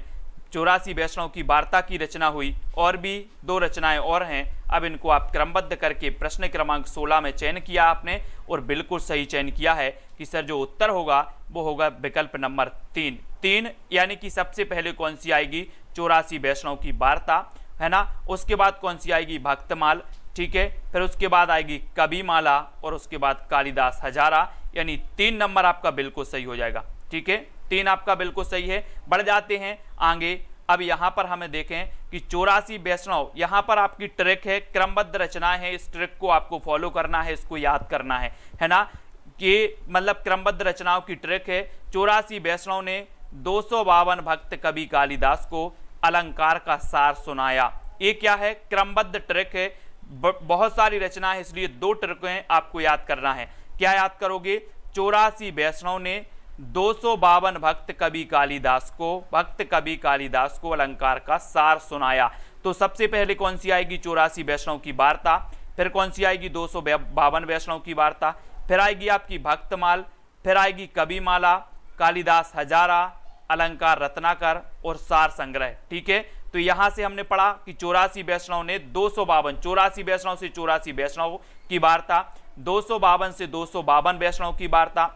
84 वैष्णव की वार्ता की रचना हुई, और भी 2 रचनाएं और हैं। अब इनको आप क्रमबद्ध करके प्रश्न क्रमांक 16 में चयन किया आपने और बिल्कुल सही चयन किया है कि सर जो उत्तर होगा वो होगा विकल्प नंबर 3 यानी कि सबसे पहले कौन सी आएगी, 84 वैष्णव की वार्ता है ना, उसके बाद कौन सी आएगी, भक्तमाल, ठीक है, फिर उसके बाद आएगी कविमाला और उसके बाद कालिदास हजारा, यानी 3 नंबर आपका बिल्कुल सही हो जाएगा, ठीक है, 3 आपका बिल्कुल सही है। बढ़ जाते हैं आगे। अब यहाँ पर हमें देखें कि 84 वैष्णव, यहाँ पर आपकी ट्रैक है, क्रमबद्ध रचनाएं हैं, इस ट्रैक को आपको फॉलो करना है, इसको याद करना है ना, कि मतलब क्रमबद्ध रचनाओं की ट्रैक है। 84 वैष्णव ने 252 भक्त कवि कालिदास को अलंकार का सार सुनाया। ये क्या है, क्रमबद्ध ट्रैक है, बहुत सारी रचना है, इसलिए 2 ट्रैकें आपको याद करना है। क्या याद करोगे, 84 वैष्णव ने 252 भक्त कवि कालिदास को अलंकार का सार सुनाया। तो सबसे पहले कौन सी आएगी, 84 वैष्णव की वार्ता, फिर कौन सी आएगी, 252 वैष्णव की वार्ता, फिर आएगी आपकी भक्तमाल, फिर आएगी कविमाला, कालिदास हजारा, अलंकार रत्नाकर और सार संग्रह, ठीक है। तो यहां से हमने पढ़ा कि 84 वैष्णव ने 252, 84 वैष्णव से 84 वैष्णव की वार्ता, 252 से 252 वैष्णव की वार्ता,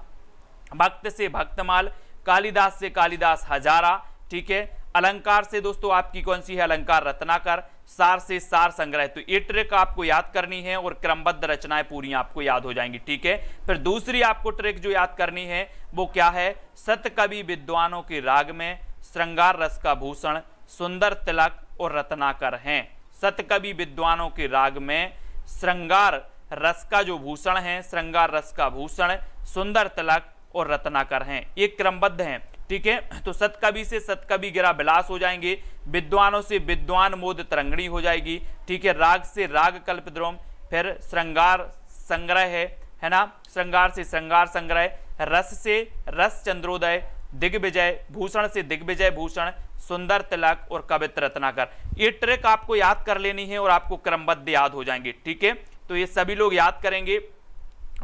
भक्त से भक्तमाल, कालिदास से कालिदास हजारा, ठीक है, अलंकार से दोस्तों आपकी कौन सी है, अलंकार रत्नाकर, सार से सार संग्रह। तो ये ट्रिक आपको याद करनी है और क्रमबद्ध रचनाएं पूरी आपको याद हो जाएंगी, ठीक है। फिर दूसरी आपको ट्रिक जो याद करनी है वो क्या है, सतकवि विद्वानों के राग में श्रृंगार रस का भूषण सुंदर तिलक और रत्नाकर हैं। सतकवि विद्वानों के राग में श्रृंगार रस का जो भूषण है, श्रृंगार रस का भूषण सुंदर तिलक और रत्नाकर हैं, ये क्रमबद्ध हैं, ठीक है। तो सतकवि से सतकवि गिरा बिलास हो जाएंगे, विद्वानों से विद्वान मोद तरंगणी हो जाएगी, ठीक है, राग से राग कल्पद्रोम, फिर श्रृंगार संग्रह है ना, श्रृंगार से श्रृंगार संग्रह, रस से रस चंद्रोदय, दिग्विजय, भूषण से दिग्विजय भूषण, सुंदर तिलक और कवित्र रत्नाकर। ये ट्रिक आपको याद कर लेनी है और आपको क्रमबद्ध याद हो जाएंगे, ठीक है। तो ये सभी लोग याद करेंगे,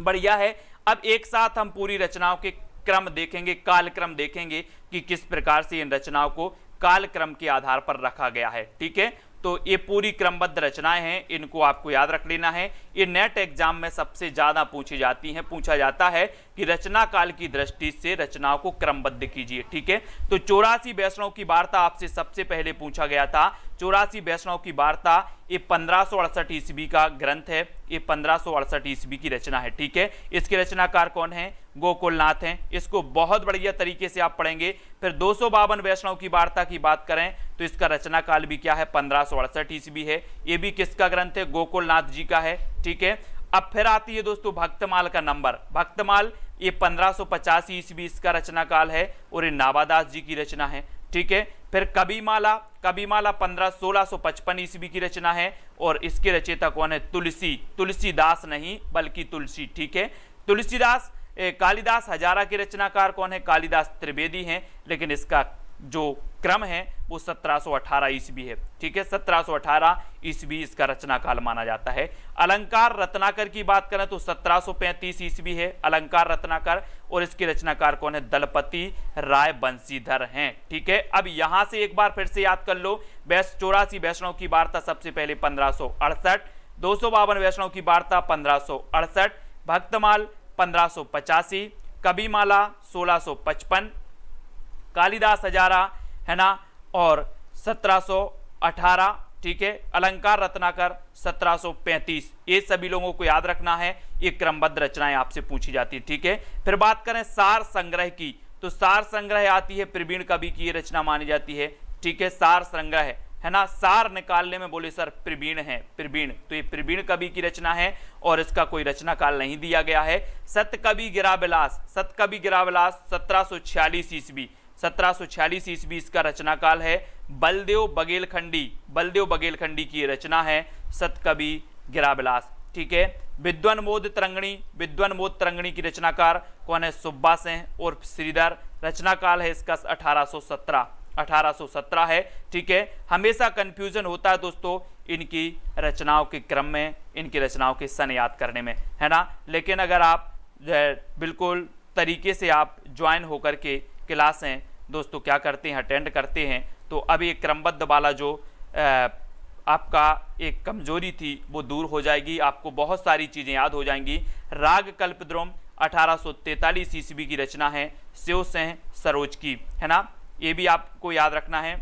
बढ़िया है। अब एक साथ हम पूरी रचनाओं के क्रम देखेंगे, कालक्रम देखेंगे कि किस प्रकार से इन रचनाओं को कालक्रम के आधार पर रखा गया है, ठीक है। तो ये पूरी क्रमबद्ध रचनाएं हैं, इनको आपको याद रख लेना है। ये नेट एग्जाम में सबसे ज्यादा पूछी जाती हैं, पूछा जाता है कि रचना काल की दृष्टि से रचनाओं को क्रमबद्ध कीजिए, ठीक है। तो 84 वैष्णव की वार्ता आपसे सबसे पहले पूछा गया था। 84 वैष्णव की वार्ता, ये 1568 ईस्वी का ग्रंथ है, ये 1568 ईस्वी की रचना है। ठीक है, इसके रचनाकार कौन है? गोकुलनाथ हैं। इसको बहुत बढ़िया तरीके से आप पढ़ेंगे। फिर 252 वैष्णव की वार्ता की बात करें तो इसका रचना काल भी क्या है? 1568 ईस्वी है। ये भी किसका ग्रंथ है? गोकुलनाथ जी का है। ठीक है, अब फिर आती है दोस्तों भक्तमाल का नंबर। भक्तमाल ये 1585 ईस्वी इसका रचना काल है और ये नावादास जी की रचना है। ठीक है, फिर कविमाला, कविमाला 1655 ईस्वी की रचना है और इसके रचयिता कौन है? तुलसीदास नहीं बल्कि तुलसी। ठीक है, तुलसीदास। कालिदास हजारा के रचनाकार कौन है? कालिदास त्रिवेदी हैं, लेकिन इसका जो क्रम है वो 1718 ईस्वी है। ठीक है, 1718 ईस्वी इसका रचना काल माना जाता है। अलंकार रत्नाकर की बात करें तो 1735 ईस्वी है अलंकार रत्नाकर और इसके रचनाकार कौन है? दलपति राय बंशीधर हैं। ठीक है, अब यहां से एक बार फिर से याद कर लो। 84 वैष्णव की वार्ता सबसे पहले 1568, 252 वैष्णव की वार्ता 1568, भक्तमाल 1585, कविमाला 1655, कालिदास हजारा है ना और 1718। ठीक है, अलंकार रत्नाकर 1735। ये सभी लोगों को याद रखना है, ये क्रमबद्ध रचनाएं आपसे पूछी जाती है। ठीक है, फिर बात करें सार संग्रह की तो सार संग्रह आती है प्रवीण कवि की ये रचना मानी जाती है। ठीक है, सार संग्रह है ना, सार निकालने में बोले सर प्रवीण है, प्रवीण, तो ये प्रवीण कवि की रचना है और इसका कोई रचना काल नहीं दिया गया है। सतकवि गिराविलास, सतकवि गिराविलास 1746 ईस्वी, 1746 ईस्वी इसका रचना काल है। बलदेव बघेलखंडी, बलदेव बघेलखंडी की रचना है सतकवि गिराविलास। ठीक है, विद्वनमोद तरंगणी, विद्वनमोद तरंगणी की रचनाकार कौन है? सुब्बा सेन और श्रीधर। रचना काल है इसका 1817 है। ठीक है, हमेशा कंफ्यूजन होता है दोस्तों इनकी रचनाओं के क्रम में, इनकी रचनाओं के सन याद करने में, है ना। लेकिन अगर आप बिल्कुल तरीके से आप ज्वाइन होकर के क्लासें दोस्तों क्या करते हैं, अटेंड करते हैं, तो अब ये क्रमबद्ध वाला जो आपका एक कमजोरी थी वो दूर हो जाएगी, आपको बहुत सारी चीजें याद हो जाएंगी। राग कल्पद्रुम 1843 ईस्वी की रचना है शिव सेन सरोज की, है ना, ये भी आपको याद रखना है।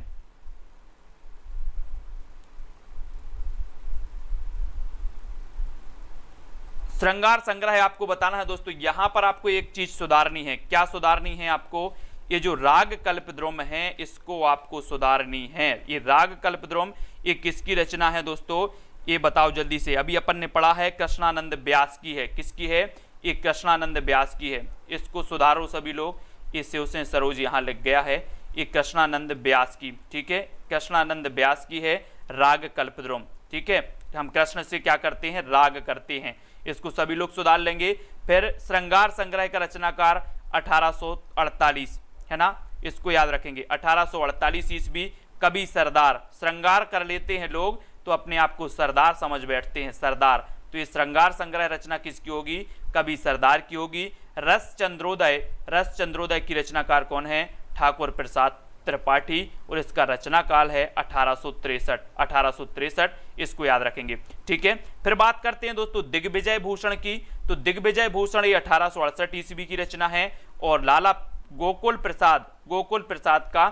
श्रृंगार संग्रह आपको बताना है दोस्तों। यहां पर आपको एक चीज सुधारनी है। क्या सुधारनी है आपको? ये जो राग कल्पद्रुम है इसको आपको सुधारनी है। ये राग कल्पद्रुम ये किसकी रचना है दोस्तों? ये बताओ जल्दी से। अभी अपन ने पढ़ा है कृष्णानंद व्यास की है। किसकी है? ये कृष्णानंद व्यास की है। इसको सुधारो सभी लोग। ये शिव सेन सरोज यहाँ लिख गया है, ये कृष्णानंद व्यास की। ठीक है, कृष्णानंद व्यास की है राग कल्पद्रुम। ठीक है, हम कृष्ण से क्या करते हैं? राग करते हैं। इसको सभी लोग सुधार लेंगे। फिर श्रृंगार संग्रह का रचनाकार 1848 है ना, इसको याद रखेंगे। 1848 ईस्वी कवि सरदार। श्रृंगार कर लेते हैं लोग तो अपने आप को सरदार समझ बैठते हैं, सरदार। तो ये श्रृंगार संग्रह रचना किसकी होगी? कवि सरदार की होगी। रस चंद्रोदय, रस चंद्रोदय की रचनाकार कौन है? ठाकुर प्रसाद त्रिपाठी और इसका रचना काल है 1863। इसको याद रखेंगे। ठीक है, फिर बात करते हैं दोस्तों दिग्विजय भूषण की। तो दिग्विजय भूषण ये 1868 ईस्वी की रचना है और लाला गोकुल प्रसाद का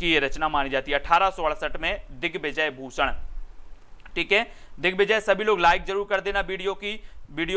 की रचना मानी जाती है 1868 में दिग्विजय भूषण। ठीक है, दिग्विजय सभी लोग लाइक जरूर कर देना वीडियो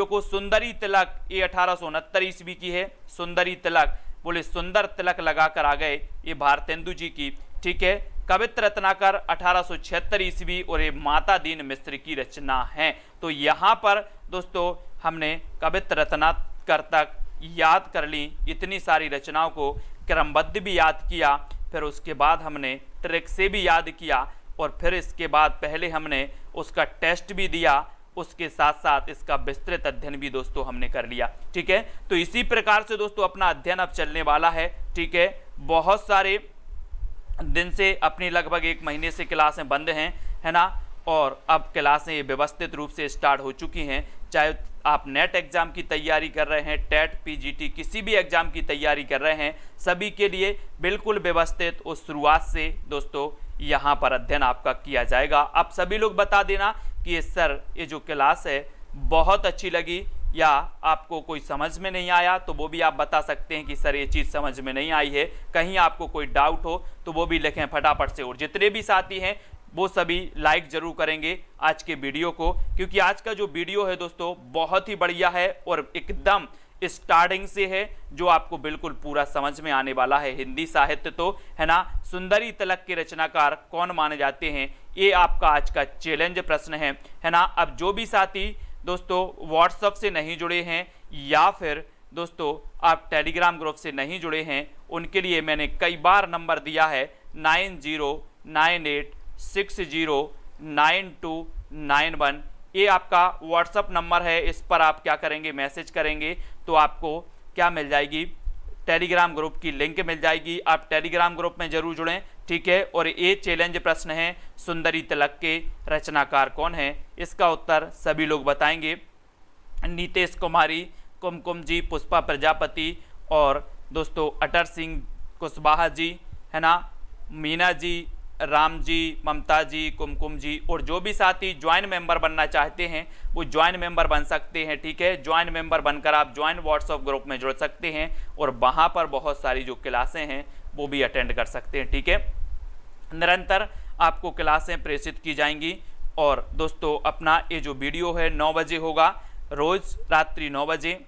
को। सुंदरी तिलक ये 1869 ईस्वी की है। सुंदरी तिलक बोले सुंदर तिलक लगाकर आ गए, ये भारतेंदु जी की। ठीक है, कवित्र रत्नाकर 1876 ईस्वी और ये माता दीन मिश्र की रचना है। तो यहाँ पर दोस्तों हमने कवित्र रत्नाकर तक याद कर ली, इतनी सारी रचनाओं को क्रमबद्ध भी याद किया, फिर उसके बाद हमने ट्रिक से भी याद किया और फिर इसके बाद पहले हमने उसका टेस्ट भी दिया, उसके साथ साथ इसका विस्तृत अध्ययन भी दोस्तों हमने कर लिया। ठीक है, तो इसी प्रकार से दोस्तों अपना अध्ययन अब चलने वाला है। ठीक है, बहुत सारे दिन से अपनी लगभग 1 महीने से क्लासें बंद हैं, है ना, और अब क्लासें व्यवस्थित रूप से स्टार्ट हो चुकी हैं। चाहे आप नेट एग्जाम की तैयारी कर रहे हैं, टेट पीजीटी किसी भी एग्जाम की तैयारी कर रहे हैं, सभी के लिए बिल्कुल व्यवस्थित और शुरुआत से दोस्तों यहाँ पर अध्ययन आपका किया जाएगा। आप सभी लोग बता देना कि सर ये जो क्लास है बहुत अच्छी लगी या आपको कोई समझ में नहीं आया, तो वो भी आप बता सकते हैं कि सर ये चीज़ समझ में नहीं आई है। कहीं आपको कोई डाउट हो तो वो भी लिखें फटाफट से। और जितने भी साथी हैं वो सभी लाइक जरूर करेंगे आज के वीडियो को, क्योंकि आज का जो वीडियो है दोस्तों बहुत ही बढ़िया है और एकदम स्टार्टिंग से है, जो आपको बिल्कुल पूरा समझ में आने वाला है। हिंदी साहित्य तो है ना, सुंदरी तलक के रचनाकार कौन माने जाते हैं, ये आपका आज का चैलेंज प्रश्न है ना। अब जो भी साथी दोस्तों व्हाट्सएप से नहीं जुड़े हैं या फिर दोस्तों आप टेलीग्राम ग्रुप से नहीं जुड़े हैं, उनके लिए मैंने कई बार नंबर दिया है 9098609291। ये आपका व्हाट्सअप नंबर है, इस पर आप क्या करेंगे, मैसेज करेंगे तो आपको क्या मिल जाएगी, टेलीग्राम ग्रुप की लिंक मिल जाएगी। आप टेलीग्राम ग्रुप में जरूर जुड़ें, ठीक है। और ये चैलेंज प्रश्न है, सुंदरी तलक के रचनाकार कौन है, इसका उत्तर सभी लोग बताएंगे। नीतेश कुमारी, कुमकुम जी, पुष्पा प्रजापति और दोस्तों अटर सिंह कुशवाहा जी, है ना, मीना जी, राम जी, ममता जी, कुमकुम जी। और जो भी साथी ज्वाइन मेंबर बनना चाहते हैं वो ज्वाइन मेंबर बन सकते हैं, ठीक है। ज्वाइन मेंबर बनकर आप ज्वाइन व्हाट्सएप ग्रुप में जुड़ सकते हैं और वहाँ पर बहुत सारी जो क्लासें हैं वो भी अटेंड कर सकते हैं, ठीक है। निरंतर आपको क्लासें प्रेषित की जाएंगी। और दोस्तों अपना ये जो वीडियो है 9 बजे होगा, रोज रात्रि 9 बजे,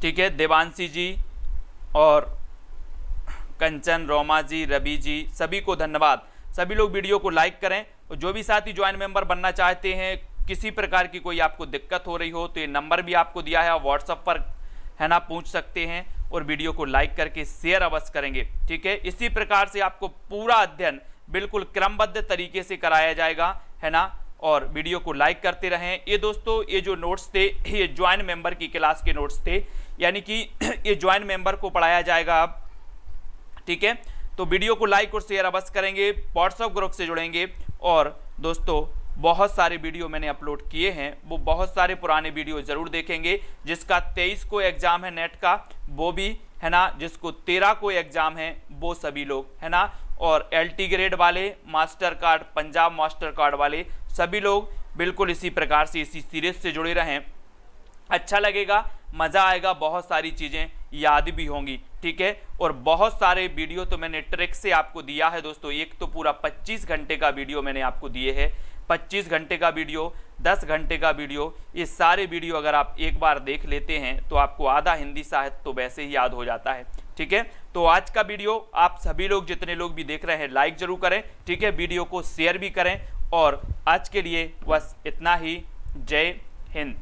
ठीक है। देवांशी जी और कंचन, रोमा जी, रवि जी, सभी को धन्यवाद। सभी लोग वीडियो को लाइक करें। और जो भी साथी ज्वाइन मेंबर बनना चाहते हैं, किसी प्रकार की कोई आपको दिक्कत हो रही हो तो ये नंबर भी आपको दिया है, व्हाट्सएप पर है ना पूछ सकते हैं और वीडियो को लाइक करके शेयर अवश्य करेंगे, ठीक है। इसी प्रकार से आपको पूरा अध्ययन बिल्कुल क्रमबद्ध तरीके से कराया जाएगा, है ना। और वीडियो को लाइक करते रहें। ये दोस्तों ये जो नोट्स थे ये ज्वाइन मेंबर की क्लास के नोट्स थे, यानी कि ये ज्वाइन मेंबर को पढ़ाया जाएगा अब, ठीक है। तो वीडियो को लाइक और शेयर अवश्य करेंगे, व्हाट्सएप ग्रुप से जुड़ेंगे। और दोस्तों बहुत सारे वीडियो मैंने अपलोड किए हैं, वो बहुत सारे पुराने वीडियो जरूर देखेंगे। जिसका 23 को एग्जाम है नेट का वो भी, है ना, जिसको 13 को एग्जाम है वो सभी लोग, है ना। और LT ग्रेड वाले, master card, Punjab master card वाले सभी लोग बिल्कुल इसी प्रकार से इसी सीरीज से जुड़े रहें। अच्छा लगेगा, मज़ा आएगा, बहुत सारी चीज़ें याद भी होंगी, ठीक है। और बहुत सारे वीडियो तो मैंने ट्रिक से आपको दिया है दोस्तों। एक तो पूरा 25 घंटे का वीडियो मैंने आपको दिए है, 25 घंटे का वीडियो, 10 घंटे का वीडियो। ये सारे वीडियो अगर आप एक बार देख लेते हैं तो आपको आधा हिंदी साहित्य तो वैसे ही याद हो जाता है, ठीक है। तो आज का वीडियो आप सभी लोग जितने लोग भी देख रहे हैं लाइक जरूर करें, ठीक है। वीडियो को शेयर भी करें। और आज के लिए बस इतना ही। जय हिंद।